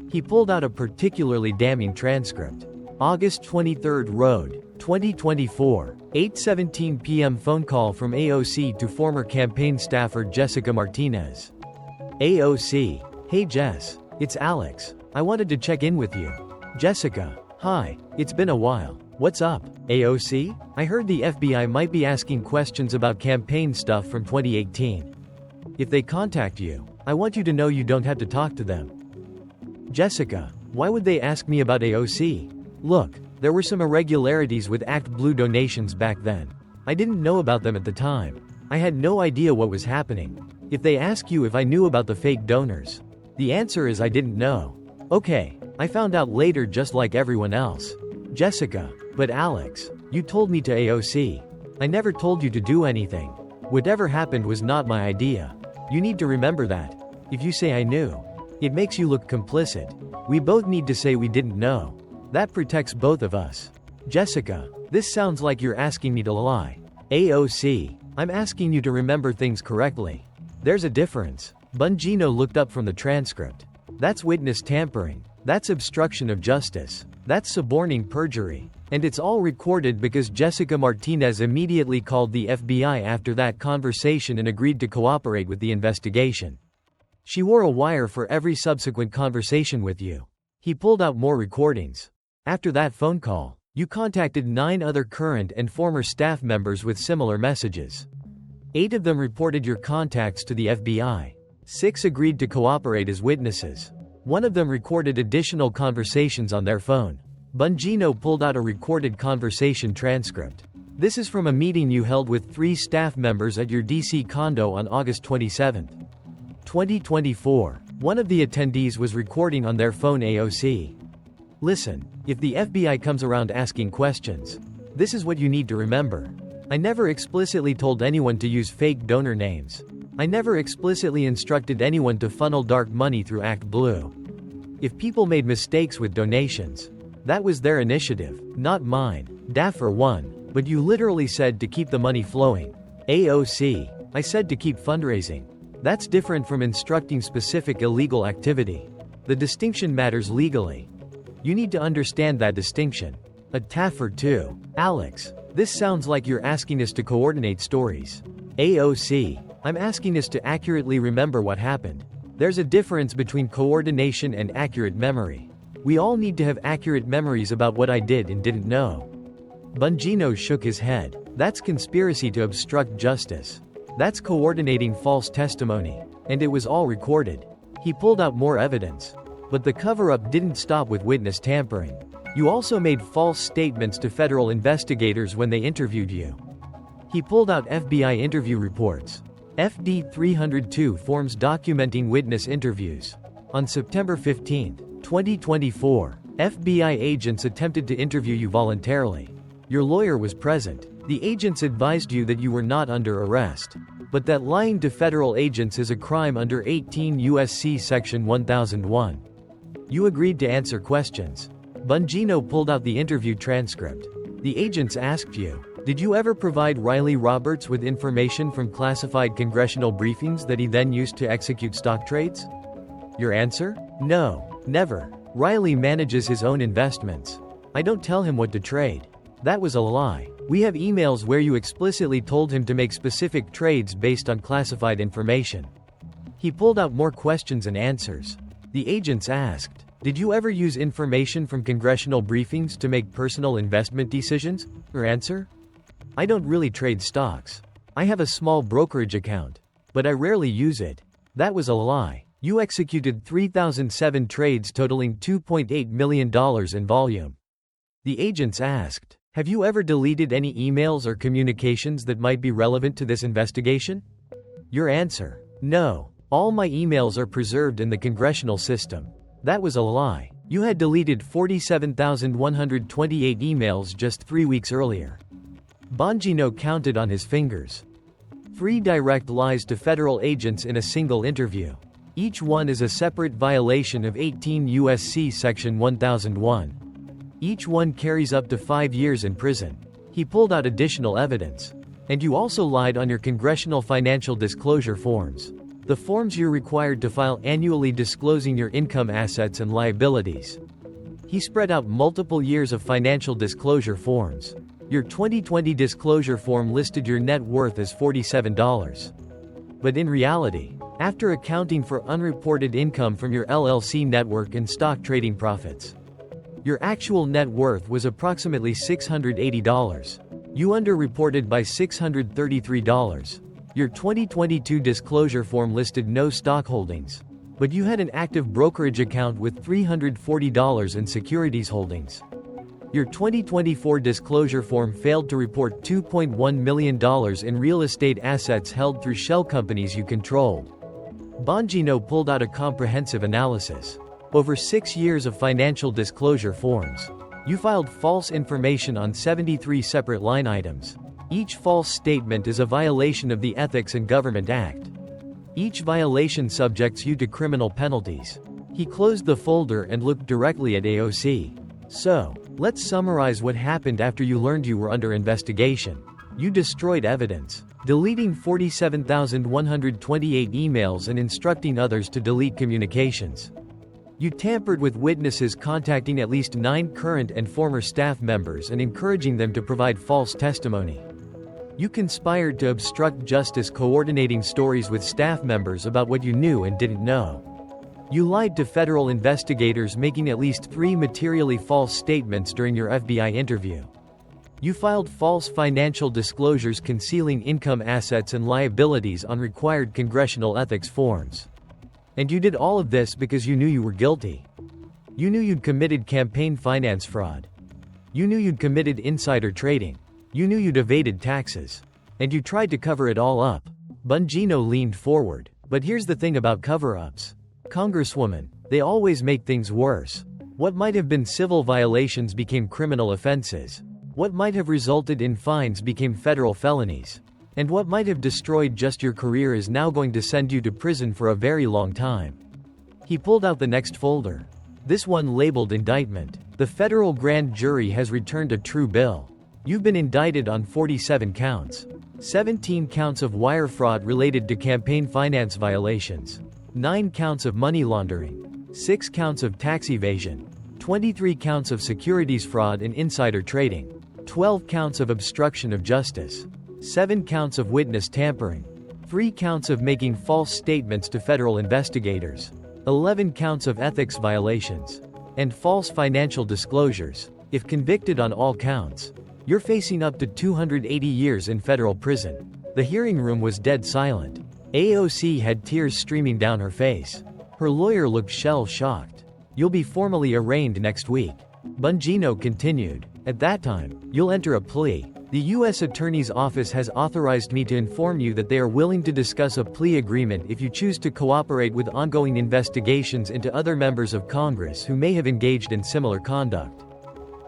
He pulled out a particularly damning transcript. August 23, Road, 2024, 8:17 p.m. phone call from AOC to former campaign staffer Jessica Martinez. AOC: Hey Jess, it's Alex. I wanted to check in with you. Jessica: Hi, it's been a while. What's up? AOC: I heard the FBI might be asking questions about campaign stuff from 2018. If they contact you, I want you to know you don't have to talk to them. Jessica: Why would they ask me about AOC? Look, there were some irregularities with Act Blue donations back then. I didn't know about them at the time. I had no idea what was happening. If they ask you if I knew about the fake donors, the answer is I didn't know. Okay, I found out later just like everyone else. Jessica: But Alex, you told me to AOC. I never told you to do anything. Whatever happened was not my idea. You need to remember that. If you say I knew, it makes you look complicit. We both need to say we didn't know. That protects both of us. Jessica: This sounds like you're asking me to lie. AOC: I'm asking you to remember things correctly. There's a difference. Bongino looked up from the transcript. That's witness tampering. That's obstruction of justice. That's suborning perjury. And it's all recorded because Jessica Martinez immediately called the FBI after that conversation and agreed to cooperate with the investigation. She wore a wire for every subsequent conversation with you. He pulled out more recordings. After that phone call, you contacted 9 other current and former staff members with similar messages. 8 of them reported your contacts to the FBI. 6 agreed to cooperate as witnesses. 1 of them recorded additional conversations on their phone. Bongino pulled out a recorded conversation transcript. This is from a meeting you held with 3 staff members at your DC condo on August 27, 2024. One of the attendees was recording on their phone AOC. Listen, if the FBI comes around asking questions, this is what you need to remember. I never explicitly told anyone to use fake donor names. I never explicitly instructed anyone to funnel dark money through Act Blue. If people made mistakes with donations, that was their initiative, not mine. DA for one, but you literally said to keep the money flowing. AOC: I said to keep fundraising. That's different from instructing specific illegal activity. The distinction matters legally. You need to understand that distinction. A TAF for 2. Alex: This sounds like you're asking us to coordinate stories. AOC: I'm asking us to accurately remember what happened. There's a difference between coordination and accurate memory. We all need to have accurate memories about what I did and didn't know. Bongino shook his head. That's conspiracy to obstruct justice. That's coordinating false testimony. And it was all recorded. He pulled out more evidence. But the cover-up didn't stop with witness tampering. You also made false statements to federal investigators when they interviewed you. He pulled out FBI interview reports. FD 302 forms documenting witness interviews. On September 15, 2024, FBI agents attempted to interview you voluntarily. Your lawyer was present. The agents advised you that you were not under arrest, but that lying to federal agents is a crime under 18 U.S.C. Section 1001. You agreed to answer questions. Bongino pulled out the interview transcript. The agents asked you, did you ever provide Riley Roberts with information from classified congressional briefings that he then used to execute stock trades? Your answer? No, never. Riley manages his own investments. I don't tell him what to trade. That was a lie. We have emails where you explicitly told him to make specific trades based on classified information. He pulled out more questions and answers. The agents asked, did you ever use information from congressional briefings to make personal investment decisions? Your answer? I don't really trade stocks. I have a small brokerage account, but I rarely use it. That was a lie. You executed 3,007 trades totaling $2.8 million in volume. The agents asked, Have you ever deleted any emails or communications that might be relevant to this investigation? Your answer: no. All my emails are preserved in the congressional system. That was a lie. You had deleted 47,128 emails just 3 weeks earlier. Bongino counted on his fingers. 3 direct lies to federal agents in a single interview. Each one is a separate violation of 18 U.S.C. Section 1001. Each one carries up to 5 years in prison. He pulled out additional evidence. And you also lied on your congressional financial disclosure forms. The forms you're required to file annually disclosing your income, assets, and liabilities. He spread out multiple years of financial disclosure forms. Your 2020 disclosure form listed your net worth as $47. But in reality, after accounting for unreported income from your LLC network and stock trading profits, your actual net worth was approximately $680. You underreported by $633. Your 2022 disclosure form listed no stock holdings, but you had an active brokerage account with $340 in securities holdings. Your 2024 disclosure form failed to report $2.1 million in real estate assets held through shell companies you controlled. Bongino pulled out a comprehensive analysis. Over 6 years of financial disclosure forms. You filed false information on 73 separate line items. Each false statement is a violation of the Ethics in Government Act. Each violation subjects you to criminal penalties. He closed the folder and looked directly at AOC. So, let's summarize what happened after you learned you were under investigation. You destroyed evidence, deleting 47,128 emails and instructing others to delete communications. You tampered with witnesses, contacting at least 9 current and former staff members and encouraging them to provide false testimony. You conspired to obstruct justice, coordinating stories with staff members about what you knew and didn't know. You lied to federal investigators, making at least 3 materially false statements during your FBI interview. You filed false financial disclosures concealing income, assets, and liabilities on required congressional ethics forms. And you did all of this because you knew you were guilty. You knew you'd committed campaign finance fraud. You knew you'd committed insider trading. You knew you'd evaded taxes. And you tried to cover it all up. Bongino leaned forward. But here's the thing about cover-ups. Congresswoman, they always make things worse. What might have been civil violations became criminal offenses. What might have resulted in fines became federal felonies. And what might have destroyed just your career is now going to send you to prison for a very long time. He pulled out the next folder. This one labeled indictment. The federal grand jury has returned a true bill. You've been indicted on 47 counts. 17 counts of wire fraud related to campaign finance violations. 9 counts of money laundering. 6 counts of tax evasion. 23 counts of securities fraud and insider trading. 12 counts of obstruction of justice. 7 counts of witness tampering. 3 counts of making false statements to federal investigators. 11 counts of ethics violations. And false financial disclosures. If convicted on all counts, you're facing up to 280 years in federal prison. The hearing room was dead silent. AOC had tears streaming down her face. Her lawyer looked shell-shocked. You'll be formally arraigned next week. Bongino continued. At that time, you'll enter a plea. The U.S. Attorney's Office has authorized me to inform you that they are willing to discuss a plea agreement if you choose to cooperate with ongoing investigations into other members of Congress who may have engaged in similar conduct.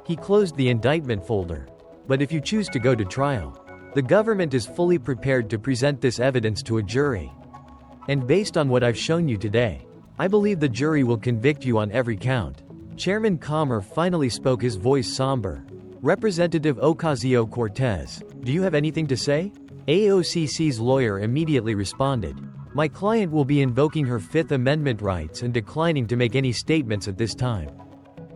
He closed the indictment folder. But if you choose to go to trial, the government is fully prepared to present this evidence to a jury. And based on what I've shown you today, I believe the jury will convict you on every count. Chairman Comer finally spoke, his voice somber. Representative Ocasio-Cortez, do you have anything to say? AOC's lawyer immediately responded. My client will be invoking her Fifth Amendment rights and declining to make any statements at this time.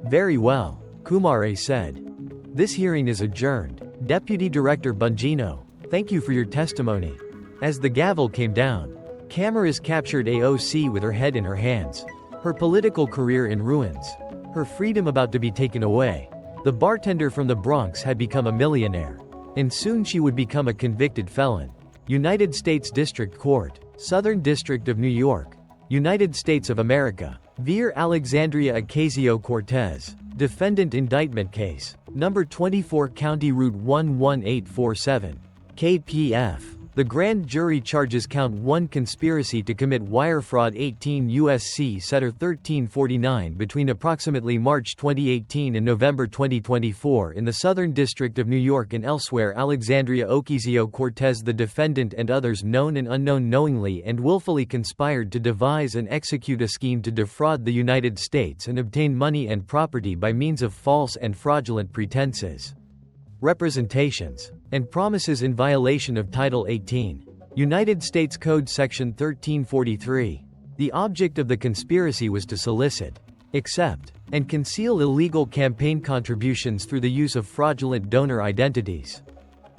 Very well, Kumare said. This hearing is adjourned. Deputy Director Bongino, thank you for your testimony. As the gavel came down, cameras captured AOC with her head in her hands. Her political career in ruins. Her freedom about to be taken away. The bartender from the Bronx had become a millionaire. And soon she would become a convicted felon. United States District Court, Southern District of New York, United States of America. Veer Alexandria Ocasio-Cortez. Defendant Indictment Case. Number 24 County Route 11847. KPF. The grand jury charges Count 1 conspiracy to commit wire fraud 18 U.S.C. Setter 1349 between approximately March 2018 and November 2024 in the Southern District of New York and elsewhere. Alexandria Ocasio-Cortez, the defendant, and others known and unknown knowingly and willfully conspired to devise and execute a scheme to defraud the United States and obtain money and property by means of false and fraudulent pretenses, representations, and promises in violation of Title 18, United States Code Section 1343. The object of the conspiracy was to solicit, accept, and conceal illegal campaign contributions through the use of fraudulent donor identities,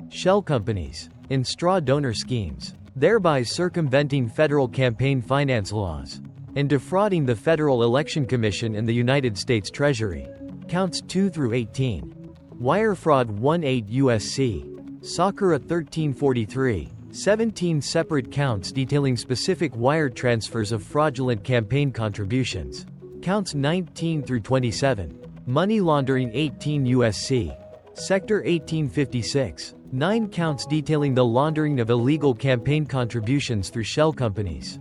shell companies, and straw donor schemes, thereby circumventing federal campaign finance laws and defrauding the Federal Election Commission and the United States Treasury. Counts 2 through 18. Wire fraud 18 U.S.C. Sakura 1343. 17 separate counts detailing specific wire transfers of fraudulent campaign contributions. Counts 19 through 27. Money laundering 18 U.S.C. Sector 1856. 9 counts detailing the laundering of illegal campaign contributions through shell companies,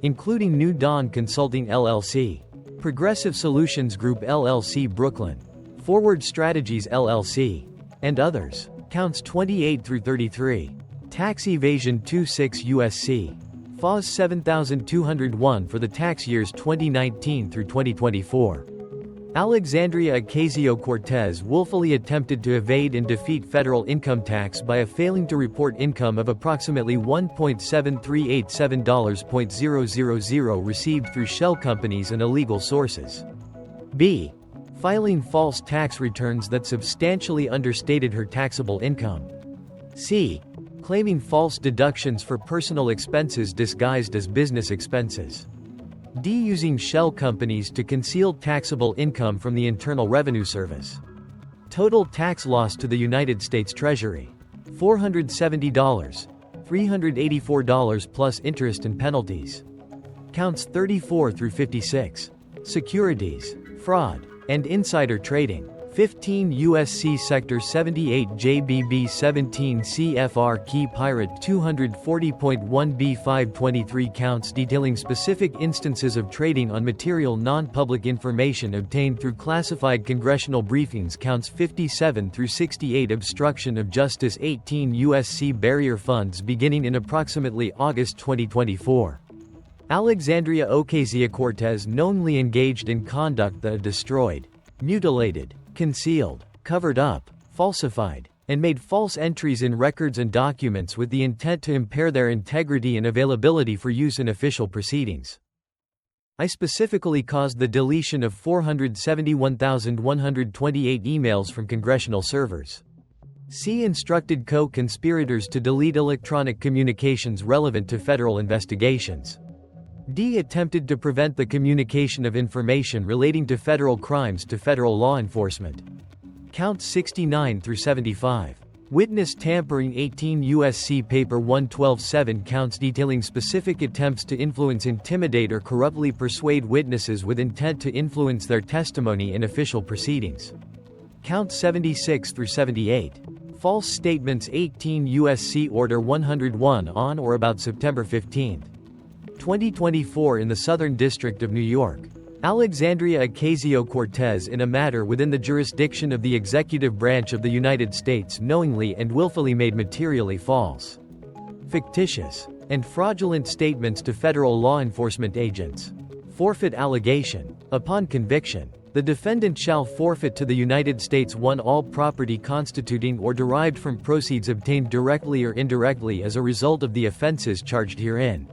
including New Dawn Consulting LLC, Progressive Solutions Group LLC Brooklyn, Forward Strategies LLC, and others. Counts 28 through 33. Tax evasion 26 U.S.C. FOS 7201 for the tax years 2019 through 2024. Alexandria Ocasio-Cortez willfully attempted to evade and defeat federal income tax by failing to report income of approximately $1.7387.000 received through shell companies and illegal sources. B. Filing false tax returns that substantially understated her taxable income. C. Claiming false deductions for personal expenses disguised as business expenses. D. Using shell companies to conceal taxable income from the Internal Revenue Service. Total tax loss to the United States Treasury: $470, $384 plus interest and penalties. Counts 34 through 56. Securities, fraud, and insider trading. 15 U.S.C. Sector 78 JBB 17 CFR Key Pirate 240.1b 523 counts detailing specific instances of trading on material non-public information obtained through classified congressional briefings. Counts 57 through 68 Obstruction of Justice 18 U.S.C. Barrier funds beginning in approximately August 2024. Alexandria Ocasio-Cortez knowingly engaged in conduct that destroyed, mutilated, concealed, covered up, falsified, and made false entries in records and documents with the intent to impair their integrity and availability for use in official proceedings. I specifically caused the deletion of 471,128 emails from congressional servers. C. Instructed co-conspirators to delete electronic communications relevant to federal investigations. D. Attempted to prevent the communication of information relating to federal crimes to federal law enforcement. Counts 69 through 75. Witness tampering 18 U.S.C. Paper 112-7 counts detailing specific attempts to influence, intimidate, or corruptly persuade witnesses with intent to influence their testimony in official proceedings. Counts 76 through 78. False statements 18 U.S.C. Order 101 on or about September 15, 2024 in the Southern District of New York. Alexandria Ocasio-Cortez in a matter within the jurisdiction of the executive branch of the United States knowingly and willfully made materially false, fictitious, and fraudulent statements to federal law enforcement agents. Forfeit allegation. Upon conviction, the defendant shall forfeit to the United States 1 all property constituting or derived from proceeds obtained directly or indirectly as a result of the offenses charged herein,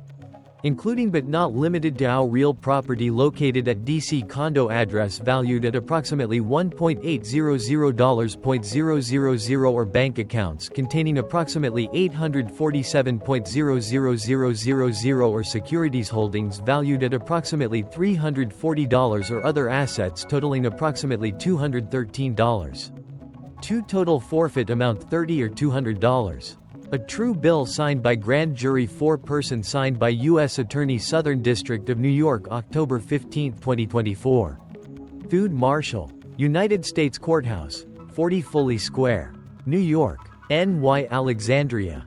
including but not limited to real property located at D.C. condo address valued at approximately $1.800.000 or bank accounts containing approximately $847.00000 or securities holdings valued at approximately $340 or other assets totaling approximately $213. 2 Total forfeit amount $30 or $200. A true bill signed by grand jury 4-person signed by U.S. Attorney Southern District of New York October 15, 2024. Food Marshal. United States Courthouse, 40 Foley Square, New York, NY Alexandria.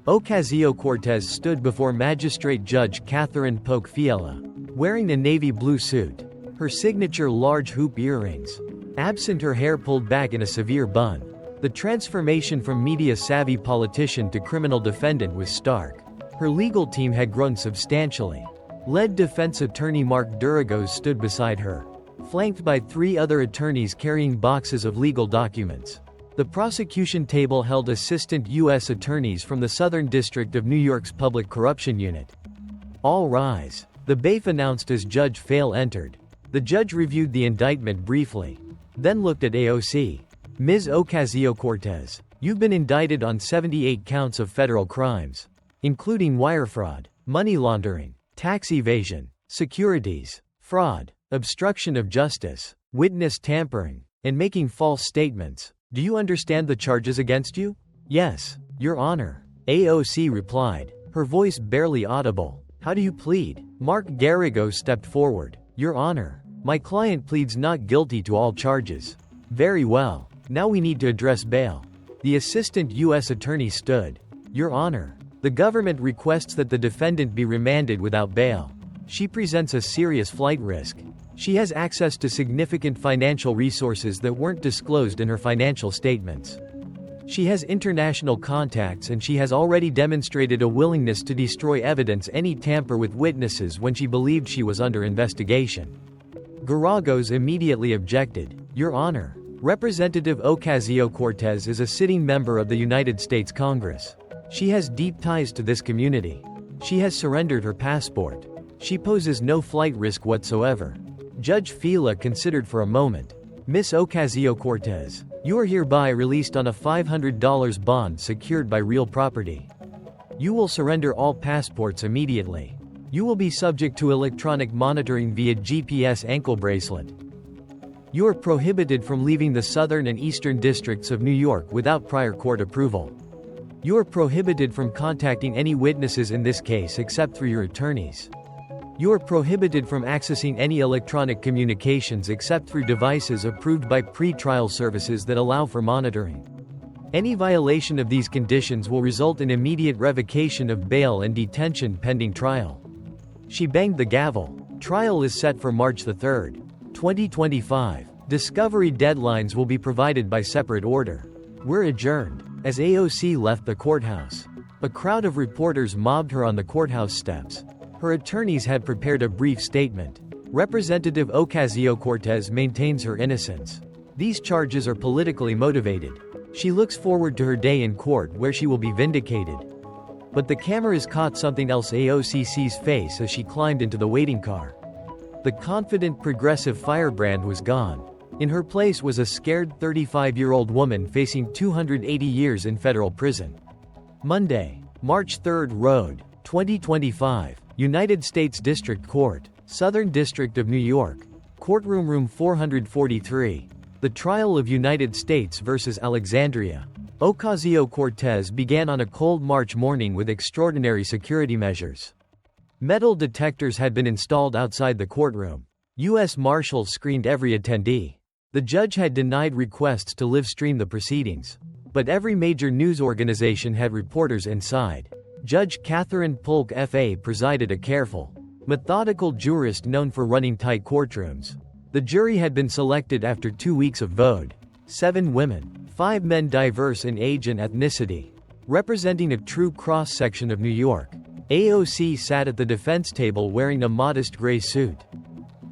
Ocasio-Cortez stood before Magistrate Judge Catherine Polk Fiala, wearing a navy blue suit, her signature large hoop earrings. Absent her hair pulled back in a severe bun. The transformation from media-savvy politician to criminal defendant was stark. Her legal team had grown substantially. Lead defense attorney Mark Duragos stood beside her, flanked by 3 other attorneys carrying boxes of legal documents. The prosecution table held assistant U.S. attorneys from the Southern District of New York's Public Corruption Unit. All rise. The bailiff announced as Judge Fail entered. The judge reviewed the indictment briefly, then looked at AOC. Ms. Ocasio-Cortez, you've been indicted on 78 counts of federal crimes, including wire fraud, money laundering, tax evasion, securities fraud, obstruction of justice, witness tampering, and making false statements. Do you understand the charges against you? Yes, Your Honor, AOC replied, her voice barely audible. How do you plead? Mark Garrigos stepped forward. Your Honor, my client pleads not guilty to all charges. Very well. Now we need to address bail. The assistant U.S. attorney stood. Your Honor, the government requests that the defendant be remanded without bail. She presents a serious flight risk. She has access to significant financial resources that weren't disclosed in her financial statements. She has international contacts and she has already demonstrated a willingness to destroy evidence any tamper with witnesses when she believed she was under investigation. Garagos immediately objected. Your Honor, Representative Ocasio-Cortez is a sitting member of the United States Congress. She has deep ties to this community. She has surrendered her passport. She poses no flight risk whatsoever. Judge Fila considered for a moment. Miss Ocasio-Cortez, you are hereby released on a $500 bond secured by real property. You will surrender all passports immediately. You will be subject to electronic monitoring via GPS ankle bracelet. You are prohibited from leaving the Southern and Eastern Districts of New York without prior court approval. You are prohibited from contacting any witnesses in this case except through your attorneys. You are prohibited from accessing any electronic communications except through devices approved by pre-trial services that allow for monitoring. Any violation of these conditions will result in immediate revocation of bail and detention pending trial. She banged the gavel. Trial is set for March 3, 2025. Discovery deadlines will be provided by separate order. We're adjourned. As AOC left the courthouse, a crowd of reporters mobbed her on the courthouse steps. Her attorneys had prepared a brief statement. Representative Ocasio-Cortez maintains her innocence. These charges are politically motivated. She looks forward to her day in court where she will be vindicated. But the cameras caught something else: AOC's face as she climbed into the waiting car. The confident progressive firebrand was gone. In her place was a scared 35-year-old woman facing 280 years in federal prison. Monday, March 3, Road, 2025. United States District Court, Southern District of New York. Courtroom Room 443. The trial of United States versus Alexandria. Ocasio-Cortez began on a cold March morning with extraordinary security measures. Metal detectors had been installed outside the courtroom. U.S. Marshals screened every attendee. The judge had denied requests to live-stream the proceedings, but every major news organization had reporters inside. Judge Catherine Polk F.A. presided, a careful, methodical jurist known for running tight courtrooms. The jury had been selected after 2 weeks of vote. 7 women, 5 men, diverse in age and ethnicity, representing a true cross-section of New York. AOC sat at the defense table wearing a modest gray suit.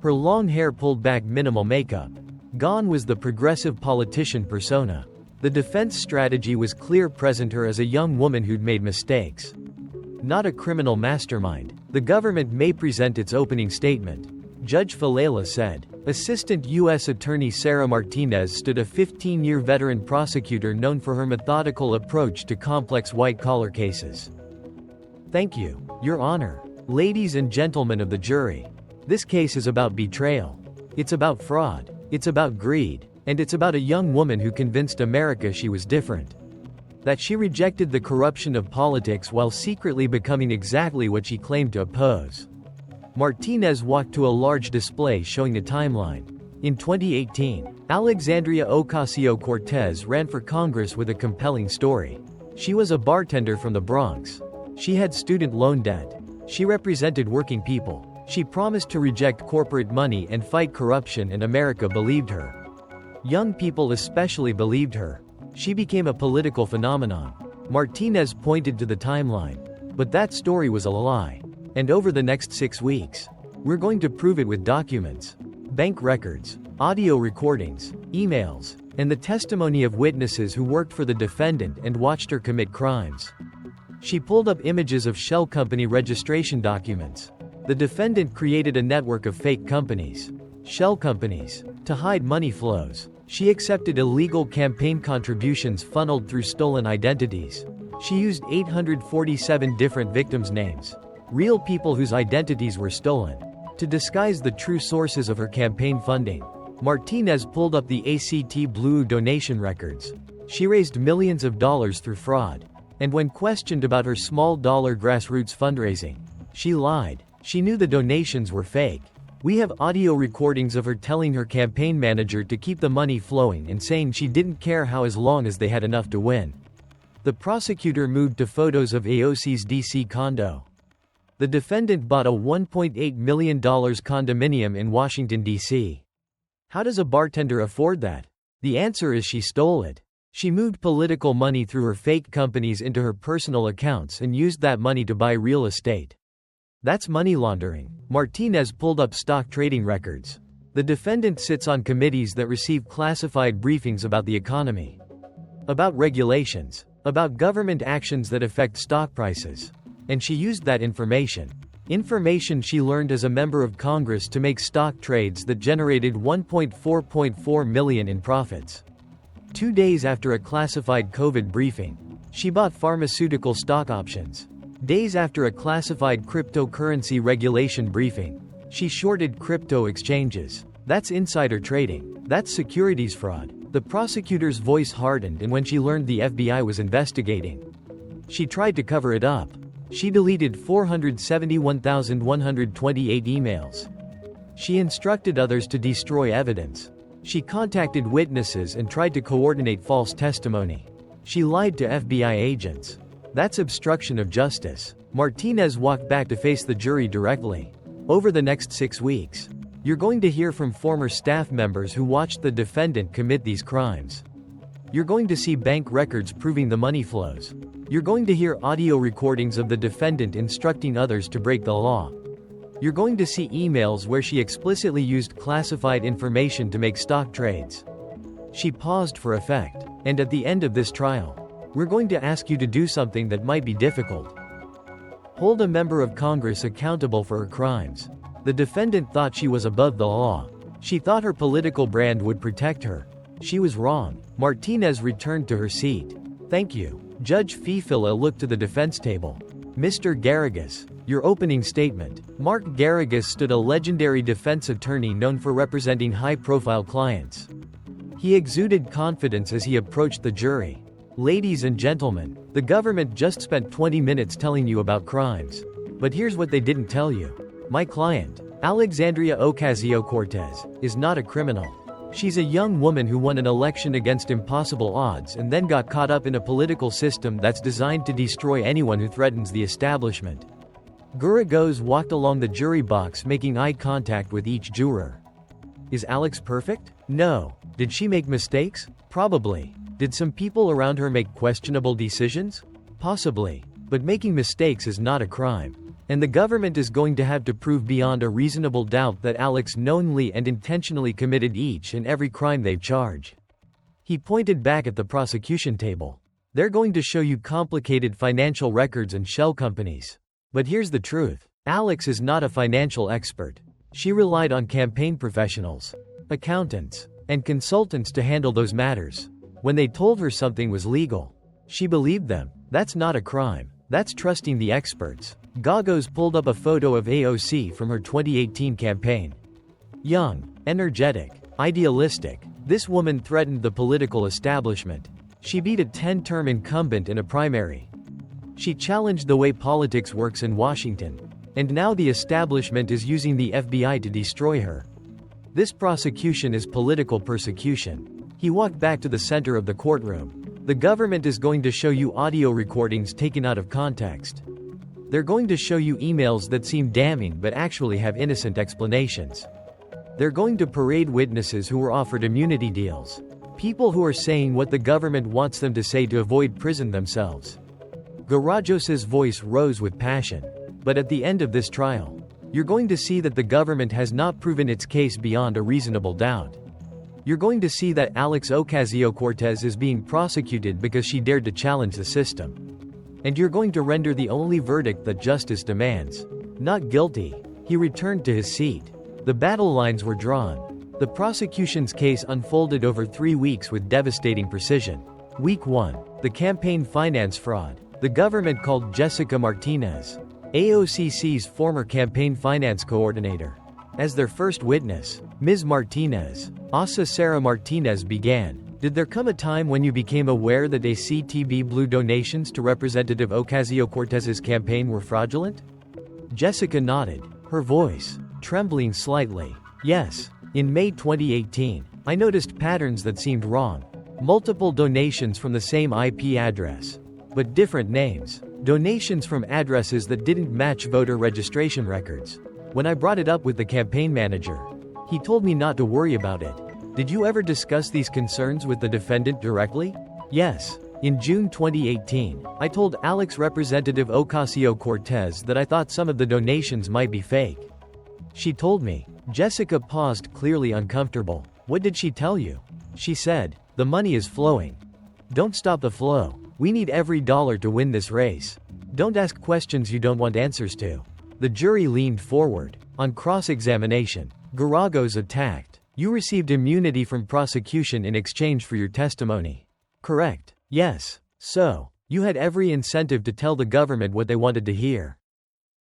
Her long hair pulled back, minimal makeup. Gone was the progressive politician persona. The defense strategy was clear: present her as a young woman who'd made mistakes, not a criminal mastermind. The government may present its opening statement, Judge Falala said. Assistant U.S. Attorney Sarah Martinez stood, a 15-year veteran prosecutor known for her methodical approach to complex white-collar cases. Thank you, Your Honor. Ladies and gentlemen of the jury, this case is about betrayal. It's about fraud. It's about greed. And it's about a young woman who convinced America she was different. That she rejected the corruption of politics while secretly becoming exactly what she claimed to oppose. Martinez walked to a large display showing the timeline. In 2018, Alexandria Ocasio-Cortez ran for Congress with a compelling story. She was a bartender from the Bronx. She had student loan debt. She represented working people. She promised to reject corporate money and fight corruption, and America believed her. Young people especially believed her. She became a political phenomenon. Martinez pointed to the timeline. But that story was a lie. And over the next 6 weeks, we're going to prove it with documents, bank records, audio recordings, emails, and the testimony of witnesses who worked for the defendant and watched her commit crimes. She pulled up images of shell company registration documents. The defendant created a network of fake companies, shell companies, to hide money flows. She accepted illegal campaign contributions funneled through stolen identities. She used 847 different victims' names, real people whose identities were stolen, to disguise the true sources of her campaign funding. Martinez pulled up the ACT Blue donation records. She raised millions of dollars through fraud. And when questioned about her small dollar grassroots fundraising, she lied. She knew the donations were fake. We have audio recordings of her telling her campaign manager to keep the money flowing and saying she didn't care how as long as they had enough to win. The prosecutor moved to photos of AOC's DC condo. The defendant bought a $1.8 million condominium in Washington, D.C. How does a bartender afford that? The answer is she stole it. She moved political money through her fake companies into her personal accounts and used that money to buy real estate. That's money laundering. Martinez pulled up stock trading records. The defendant sits on committees that receive classified briefings about the economy, about regulations, about government actions that affect stock prices. And she used that information she learned as a member of Congress to make stock trades that generated $1.4 million in profits. 2 days after a classified COVID briefing, she bought pharmaceutical stock options. Days after a classified cryptocurrency regulation briefing, she shorted crypto exchanges. That's insider trading. That's securities fraud. The prosecutor's voice hardened, and when she learned the FBI was investigating, she tried to cover it up. She deleted 471,128 emails. She instructed others to destroy evidence. She contacted witnesses and tried to coordinate false testimony. She lied to FBI agents. That's obstruction of justice. Martinez walked back to face the jury directly. Over the next 6 weeks, you're going to hear from former staff members who watched the defendant commit these crimes. You're going to see bank records proving the money flows. You're going to hear audio recordings of the defendant instructing others to break the law. You're going to see emails where she explicitly used classified information to make stock trades. She paused for effect. And at the end of this trial, we're going to ask you to do something that might be difficult. Hold a member of Congress accountable for her crimes. The defendant thought she was above the law. She thought her political brand would protect her. She was wrong. Martinez returned to her seat. Thank you. Judge Fifila looked to the defense table. Mr. Garrigus, your opening statement. Mark Garrigus stood, a legendary defense attorney known for representing high-profile clients. He exuded confidence as he approached the jury. Ladies and gentlemen, the government just spent 20 minutes telling you about crimes. But here's what they didn't tell you. My client, Alexandria Ocasio-Cortez, is not a criminal. She's a young woman who won an election against impossible odds and then got caught up in a political system that's designed to destroy anyone who threatens the establishment. Garrigus walked along the jury box, making eye contact with each juror. Is Alex perfect? No. Did she make mistakes? Probably. Did some people around her make questionable decisions? Possibly. But making mistakes is not a crime. And the government is going to have to prove beyond a reasonable doubt that Alex knowingly and intentionally committed each and every crime they've charged. He pointed back at the prosecution table. They're going to show you complicated financial records and shell companies. But here's the truth. Alex is not a financial expert. She relied on campaign professionals, accountants, and consultants to handle those matters. When they told her something was legal, she believed them. That's not a crime. That's trusting the experts. Garrigus pulled up a photo of AOC from her 2018 campaign. Young, energetic, idealistic, this woman threatened the political establishment. She beat a 10-term incumbent in a primary. She challenged the way politics works in Washington. And now the establishment is using the FBI to destroy her. This prosecution is political persecution. He walked back to the center of the courtroom. The government is going to show you audio recordings taken out of context. They're going to show you emails that seem damning but actually have innocent explanations. They're going to parade witnesses who were offered immunity deals. People who are saying what the government wants them to say to avoid prison themselves. Garajos's voice rose with passion. But at the end of this trial, you're going to see that the government has not proven its case beyond a reasonable doubt. You're going to see that Alex Ocasio-Cortez is being prosecuted because she dared to challenge the system. And you're going to render the only verdict that justice demands. Not guilty. He returned to his seat. The battle lines were drawn. The prosecution's case unfolded over 3 weeks with devastating precision. Week 1. The campaign finance fraud. The government called Jessica Martinez, AOC's former campaign finance coordinator, as their first witness. Ms. Martinez, Asa Sarah Martinez began. Did there come a time when you became aware that ACTB Blue donations to Representative Ocasio-Cortez's campaign were fraudulent? Jessica nodded, her voice trembling slightly. Yes. In May 2018, I noticed patterns that seemed wrong. Multiple donations from the same IP address, but different names. Donations from addresses that didn't match voter registration records. When I brought it up with the campaign manager, he told me not to worry about it. Did you ever discuss these concerns with the defendant directly? Yes. In June 2018, I told Alex Representative Ocasio-Cortez that I thought some of the donations might be fake. She told me. Jessica paused, clearly uncomfortable. What did she tell you? She said, the money is flowing. Don't stop the flow. We need every dollar to win this race. Don't ask questions you don't want answers to. The jury leaned forward. On cross-examination, Garagos attacked. You received immunity from prosecution in exchange for your testimony. Correct. Yes. So, you had every incentive to tell the government what they wanted to hear.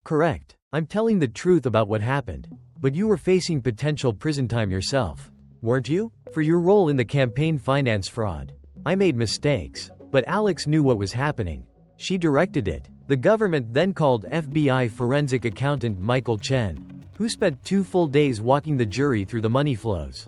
Correct. I'm telling the truth about what happened. But you were facing potential prison time yourself, weren't you? For your role in the campaign finance fraud. I made mistakes. But Alex knew what was happening. She directed it. The government then called FBI forensic accountant Michael Chen, who spent 2 full days walking the jury through the money flows.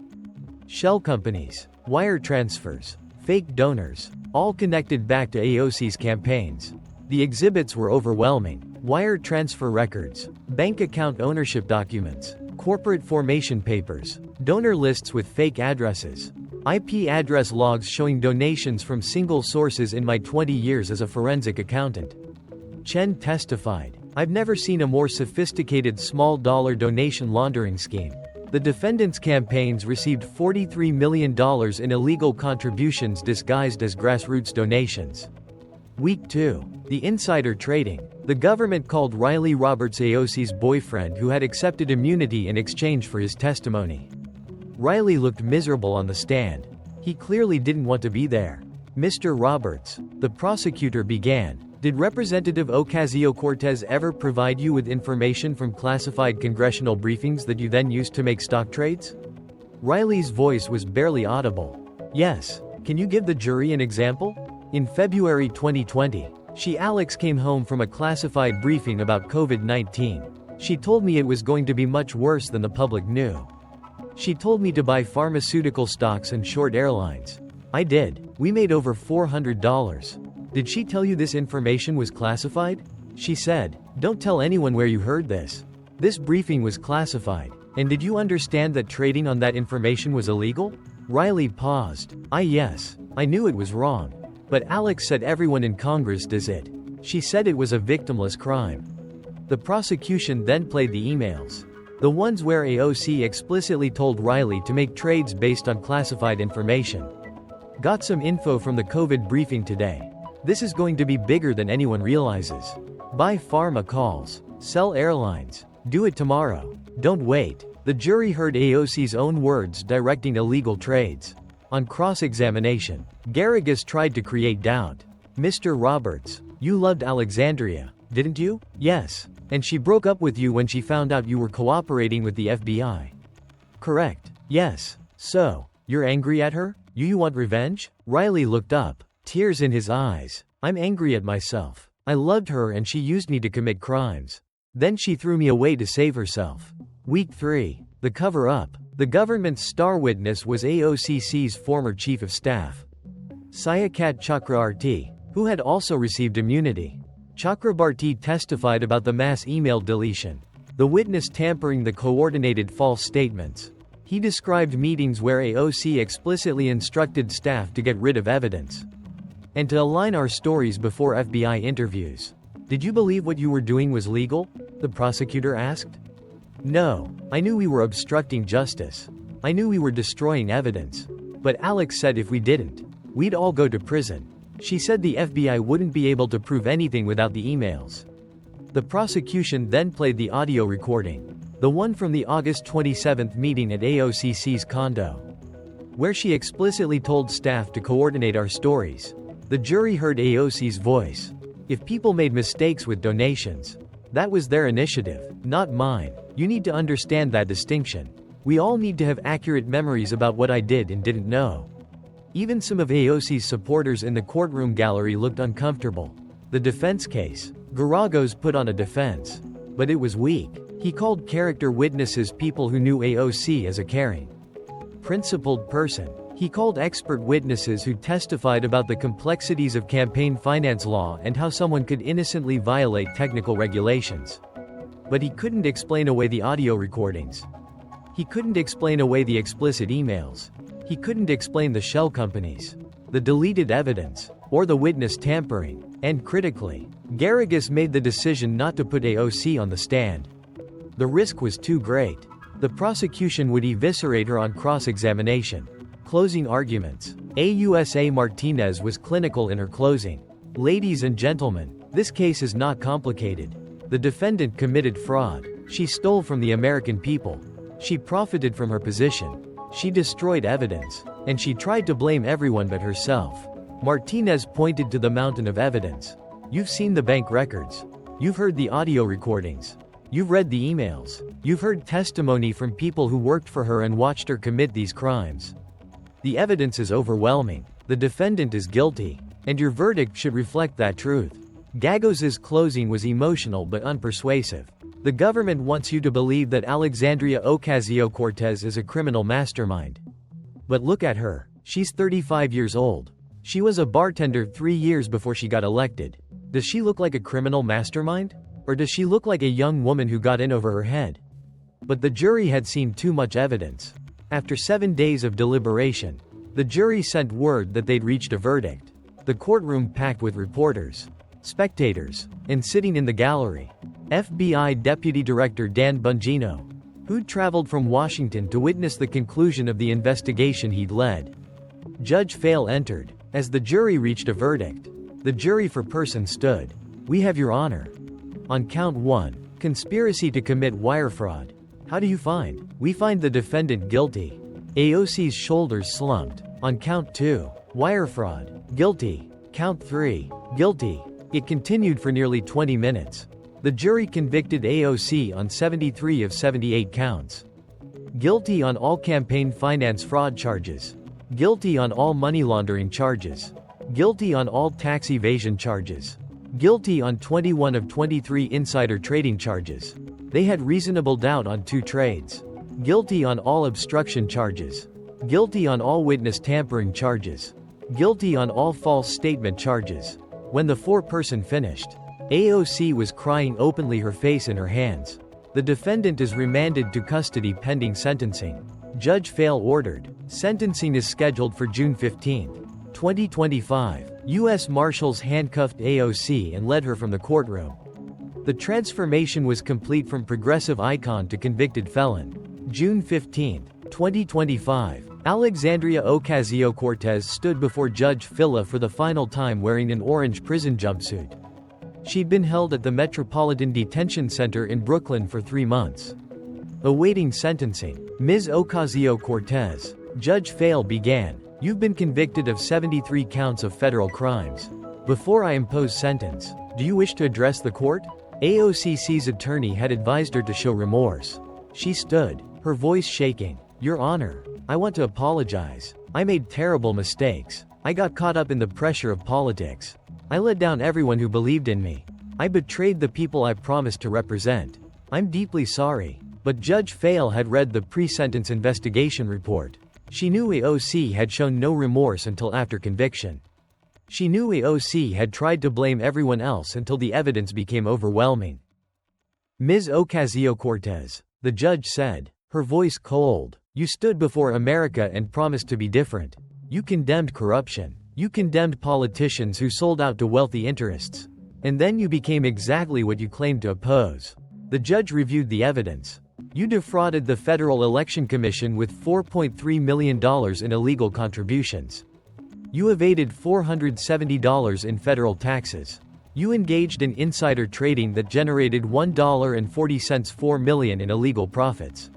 Shell companies, wire transfers, fake donors, all connected back to AOC's campaigns. The exhibits were overwhelming. Wire transfer records, bank account ownership documents, corporate formation papers, donor lists with fake addresses, IP address logs showing donations from single sources in my 20 years as a forensic accountant. Chen testified, I've never seen a more sophisticated small-dollar donation laundering scheme. The defendants' campaigns received $43 million in illegal contributions disguised as grassroots donations. Week 2. The insider trading. The government called Riley Roberts AOC's boyfriend who had accepted immunity in exchange for his testimony. Riley looked miserable on the stand. He clearly didn't want to be there. Mr. Roberts, the prosecutor began, did Representative Ocasio-Cortez ever provide you with information from classified congressional briefings that you then used to make stock trades? Riley's voice was barely audible. Yes. Can you give the jury an example? In February 2020, Alex came home from a classified briefing about COVID-19. She told me it was going to be much worse than the public knew. She told me to buy pharmaceutical stocks and short airlines. I did. We made over $400. Did she tell you this information was classified? She said, don't tell anyone where you heard this. This briefing was classified. And did you understand that trading on that information was illegal? Riley paused. Yes. I knew it was wrong. But Alex said everyone in Congress does it. She said it was a victimless crime. The prosecution then played the emails. The ones where AOC explicitly told Riley to make trades based on classified information. Got some info from the COVID briefing today. This is going to be bigger than anyone realizes. Buy pharma calls. Sell airlines. Do it tomorrow. Don't wait. The jury heard AOC's own words directing illegal trades. On cross-examination, Garagos tried to create doubt. Mr. Roberts, you loved Alexandria, didn't you? Yes. And she broke up with you when she found out you were cooperating with the FBI. Correct. Yes. So, you're angry at her? You want revenge? Riley looked up, tears in his eyes. I'm angry at myself. I loved her and she used me to commit crimes. Then she threw me away to save herself. Week 3. The cover-up. The government's star witness was AOC's former chief of staff, Sayakat Chakrabarti, who had also received immunity. Chakrabarti testified about the mass email deletion, the witness tampering the coordinated false statements. He described meetings where AOC explicitly instructed staff to get rid of evidence and to align our stories before FBI interviews. Did you believe what you were doing was legal? The prosecutor asked. No, I knew we were obstructing justice. I knew we were destroying evidence. But Alex said if we didn't, we'd all go to prison. She said the FBI wouldn't be able to prove anything without the emails. The prosecution then played the audio recording, the one from the August 27 meeting at AOC's condo, where she explicitly told staff to coordinate our stories. The jury heard AOC's voice. If people made mistakes with donations, that was their initiative, not mine. You need to understand that distinction. We all need to have accurate memories about what I did and didn't know. Even some of AOC's supporters in the courtroom gallery looked uncomfortable. The defense case. Garagos put on a defense. But it was weak. He called character witnesses people who knew AOC as a caring, principled person. He called expert witnesses who testified about the complexities of campaign finance law and how someone could innocently violate technical regulations. But he couldn't explain away the audio recordings. He couldn't explain away the explicit emails. He couldn't explain the shell companies, the deleted evidence, or the witness tampering. And critically, Garagos made the decision not to put AOC on the stand. The risk was too great. The prosecution would eviscerate her on cross-examination. Closing arguments. AUSA Martinez was clinical in her closing. Ladies and gentlemen, this case is not complicated. The defendant committed fraud. She stole from the American people. She profited from her position. She destroyed evidence. And she tried to blame everyone but herself. Martinez pointed to the mountain of evidence. You've seen the bank records. You've heard the audio recordings. You've read the emails. You've heard testimony from people who worked for her and watched her commit these crimes. The evidence is overwhelming. The defendant is guilty. And your verdict should reflect that truth. Garagos's closing was emotional but unpersuasive. The government wants you to believe that Alexandria Ocasio-Cortez is a criminal mastermind. But look at her. She's 35 years old. She was a bartender 3 years before she got elected. Does she look like a criminal mastermind? Or does she look like a young woman who got in over her head? But the jury had seen too much evidence. After 7 days of deliberation, the jury sent word that they'd reached a verdict. The courtroom packed with reporters, spectators, and sitting in the gallery, FBI Deputy Director Dan Bongino, who'd traveled from Washington to witness the conclusion of the investigation he'd led. Judge Fail entered. As the jury reached a verdict, the jury for person stood. We have your honor. On count 1, conspiracy to commit wire fraud. How do you find? We find the defendant guilty. AOC's shoulders slumped. On count 2, wire fraud. Guilty. Count 3, guilty. It continued for nearly 20 minutes. The jury convicted AOC on 73 of 78 counts. Guilty on all campaign finance fraud charges. Guilty on all money laundering charges. Guilty on all tax evasion charges. Guilty on 21 of 23 insider trading charges. They had reasonable doubt on 2 trades. Guilty on all obstruction charges. Guilty on all witness tampering charges. Guilty on all false statement charges. When the 4-person finished, AOC was crying openly, her face in her hands. The defendant is remanded to custody pending sentencing. Judge Fail ordered. Sentencing is scheduled for June 15, 2025. U.S. Marshals handcuffed AOC and led her from the courtroom. The transformation was complete from progressive icon to convicted felon. June 15, 2025. Alexandria Ocasio-Cortez stood before Judge Filla for the final time wearing an orange prison jumpsuit. She'd been held at the Metropolitan Detention Center in Brooklyn for 3 months, awaiting sentencing. Ms. Ocasio-Cortez. Judge Fail began. You've been convicted of 73 counts of federal crimes. Before I impose sentence, do you wish to address the court? AOC's attorney had advised her to show remorse. She stood, her voice shaking. Your Honor, I want to apologize. I made terrible mistakes. I got caught up in the pressure of politics. I let down everyone who believed in me. I betrayed the people I promised to represent. I'm deeply sorry. But Judge Fail had read the pre-sentence investigation report. She knew AOC had shown no remorse until after conviction. She knew AOC had tried to blame everyone else until the evidence became overwhelming. Ms. Ocasio-Cortez, the judge said, her voice cold, you stood before America and promised to be different. You condemned corruption. You condemned politicians who sold out to wealthy interests. And then you became exactly what you claimed to oppose. The judge reviewed the evidence. You defrauded the Federal Election Commission with $4.3 million in illegal contributions. You evaded $470 in federal taxes. You engaged in insider trading that generated $1.40 million in illegal profits.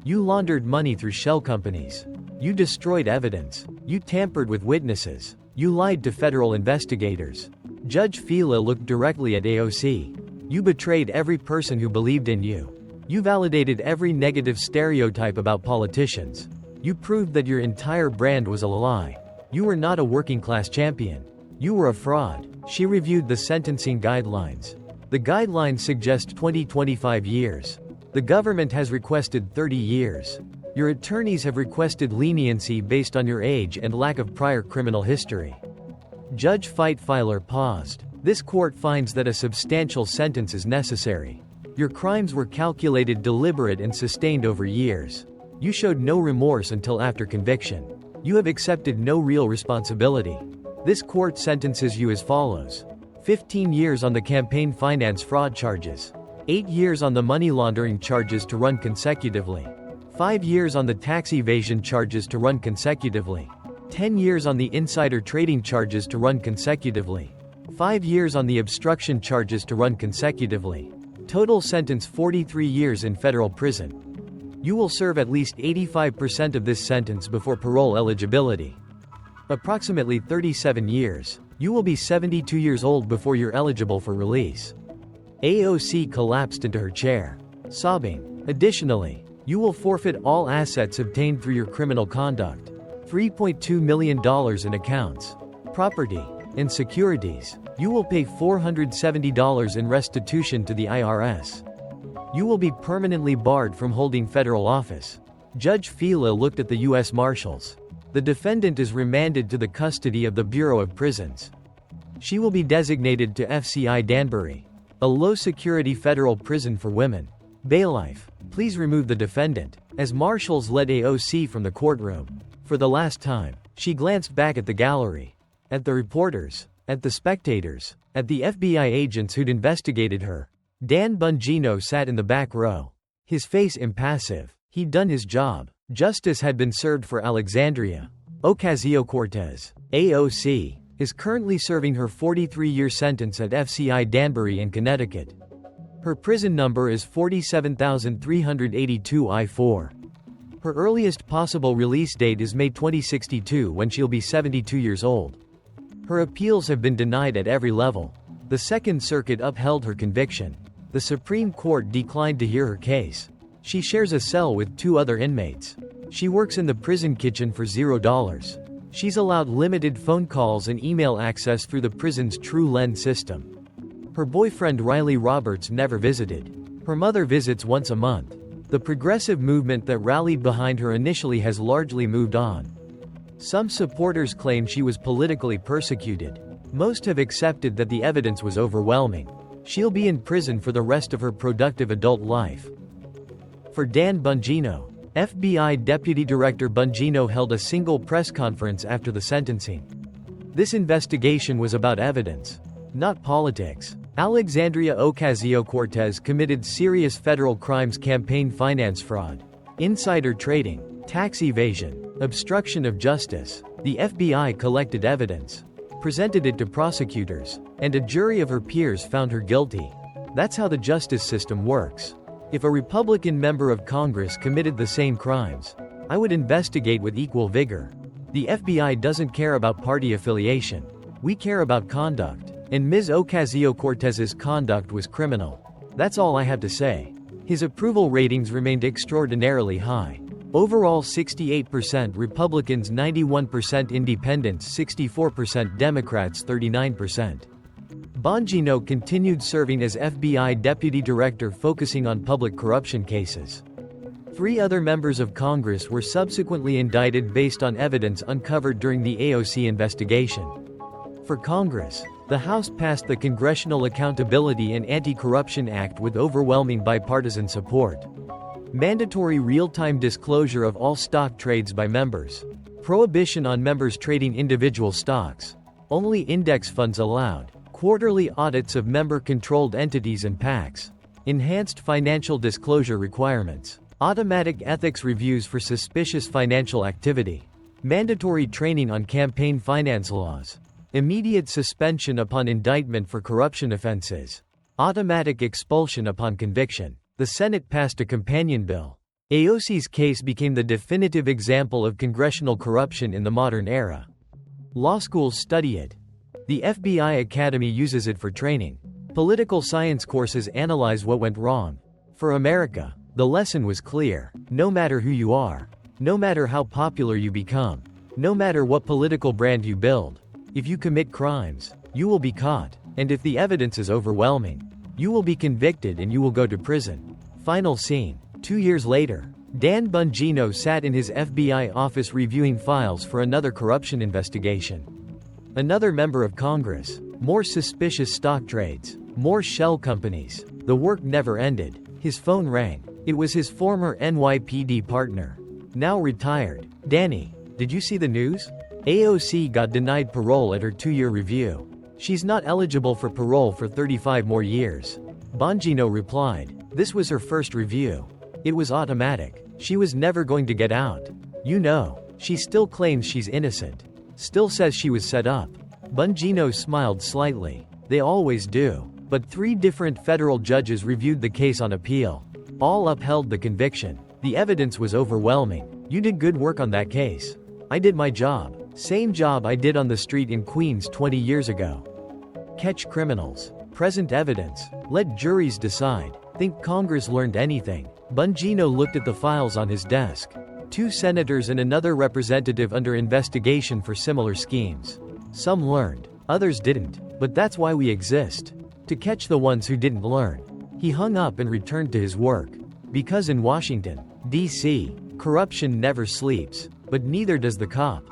You laundered money through shell companies. You destroyed evidence. You tampered with witnesses. You lied to federal investigators. Judge Fila looked directly at AOC. You betrayed every person who believed in you. You validated every negative stereotype about politicians. You proved that your entire brand was a lie. You were not a working-class champion. You were a fraud. She reviewed the sentencing guidelines. The guidelines suggest 20-25 years. The government has requested 30 years. Your attorneys have requested leniency based on your age and lack of prior criminal history. Judge Fightfiler paused. This court finds that a substantial sentence is necessary. Your crimes were calculated, deliberate, and sustained over years. You showed no remorse until after conviction. You have accepted no real responsibility. This court sentences you as follows: 15 years on the campaign finance fraud charges, 8 years on the money laundering charges to run consecutively, 5 years on the tax evasion charges to run consecutively, 10 years on the insider trading charges to run consecutively, 5 years on the obstruction charges to run consecutively. Total sentence 43 years in federal prison. You will serve at least 85% of this sentence before parole eligibility. Approximately 37 years. You will be 72 years old before you're eligible for release. AOC collapsed into her chair, sobbing. Additionally, you will forfeit all assets obtained through your criminal conduct. $3.2 million in accounts, property, and securities. You will pay $470 in restitution to the IRS. You will be permanently barred from holding federal office. Judge Fila looked at the U.S. Marshals. The defendant is remanded to the custody of the Bureau of Prisons. She will be designated to FCI Danbury, a low-security federal prison for women. Bailiff, please remove the defendant. As marshals led AOC from the courtroom. For the last time, she glanced back at the gallery, at the reporters, at the spectators, at the FBI agents who'd investigated her. Dan Bongino sat in the back row, his face impassive. He'd done his job. Justice had been served for Alexandria Ocasio-Cortez. AOC is currently serving her 43-year sentence at FCI Danbury in Connecticut. Her prison number is 47,382 I-4. Her earliest possible release date is May 2062, when she'll be 72 years old. Her appeals have been denied at every level. The Second Circuit upheld her conviction. The Supreme Court declined to hear her case. She shares a cell with 2 other inmates. She works in the prison kitchen for $0. She's allowed limited phone calls and email access through the prison's True Lens system. Her boyfriend Riley Roberts never visited. Her mother visits once a month. The progressive movement that rallied behind her initially has largely moved on. Some supporters claim she was politically persecuted. Most have accepted that the evidence was overwhelming. She'll be in prison for the rest of her productive adult life. For Dan Bongino, FBI Deputy Director Bongino held a single press conference after the sentencing. This investigation was about evidence, not politics. Alexandria Ocasio-Cortez committed serious federal crimes: campaign finance fraud, insider trading, tax evasion, obstruction of justice. The FBI collected evidence, presented it to prosecutors, and a jury of her peers found her guilty. That's how the justice system works. If a Republican member of Congress committed the same crimes, I would investigate with equal vigor. The FBI doesn't care about party affiliation. We care about conduct. And Ms. Ocasio-Cortez's conduct was criminal. That's all I have to say. His approval ratings remained extraordinarily high. Overall 68% Republicans, 91% Independents, 64% Democrats, 39%. Bongino continued serving as FBI deputy director focusing on public corruption cases. 3 other members of Congress were subsequently indicted based on evidence uncovered during the AOC investigation. For Congress, the House passed the Congressional Accountability and Anti-Corruption Act with overwhelming bipartisan support. Mandatory real-time disclosure of all stock trades by members. Prohibition on members trading individual stocks. Only index funds allowed. Quarterly audits of member-controlled entities and PACs. Enhanced financial disclosure requirements. Automatic ethics reviews for suspicious financial activity. Mandatory training on campaign finance laws. Immediate suspension upon indictment for corruption offenses. Automatic expulsion upon conviction. The Senate passed a companion bill. AOC's case became the definitive example of congressional corruption in the modern era. Law schools study it. The FBI Academy uses it for training. Political science courses analyze what went wrong. For America, the lesson was clear. No matter who you are, no matter how popular you become, no matter what political brand you build, if you commit crimes, you will be caught, and if the evidence is overwhelming, you will be convicted and you will go to prison. Final scene. 2 years later, Dan Bongino sat in his FBI office reviewing files for another corruption investigation. Another member of Congress. More suspicious stock trades. More shell companies. The work never ended. His phone rang. It was his former NYPD partner. Now retired. Danny, did you see the news? AOC got denied parole at her 2-year review. She's not eligible for parole for 35 more years. Bongino replied. This was her first review. It was automatic. She was never going to get out. You know, she still claims she's innocent. Still says she was set up. Bongino smiled slightly. They always do. But 3 different federal judges reviewed the case on appeal. All upheld the conviction. The evidence was overwhelming. You did good work on that case. I did my job. Same job I did on the street in Queens 20 years ago. Catch criminals. Present evidence. Let juries decide. Think Congress learned anything? Bongino looked at the files on his desk. 2 senators and another representative under investigation for similar schemes. Some learned, others didn't, but that's why we exist. To catch the ones who didn't learn. He hung up and returned to his work. Because in Washington, D.C., corruption never sleeps, but neither does the cop.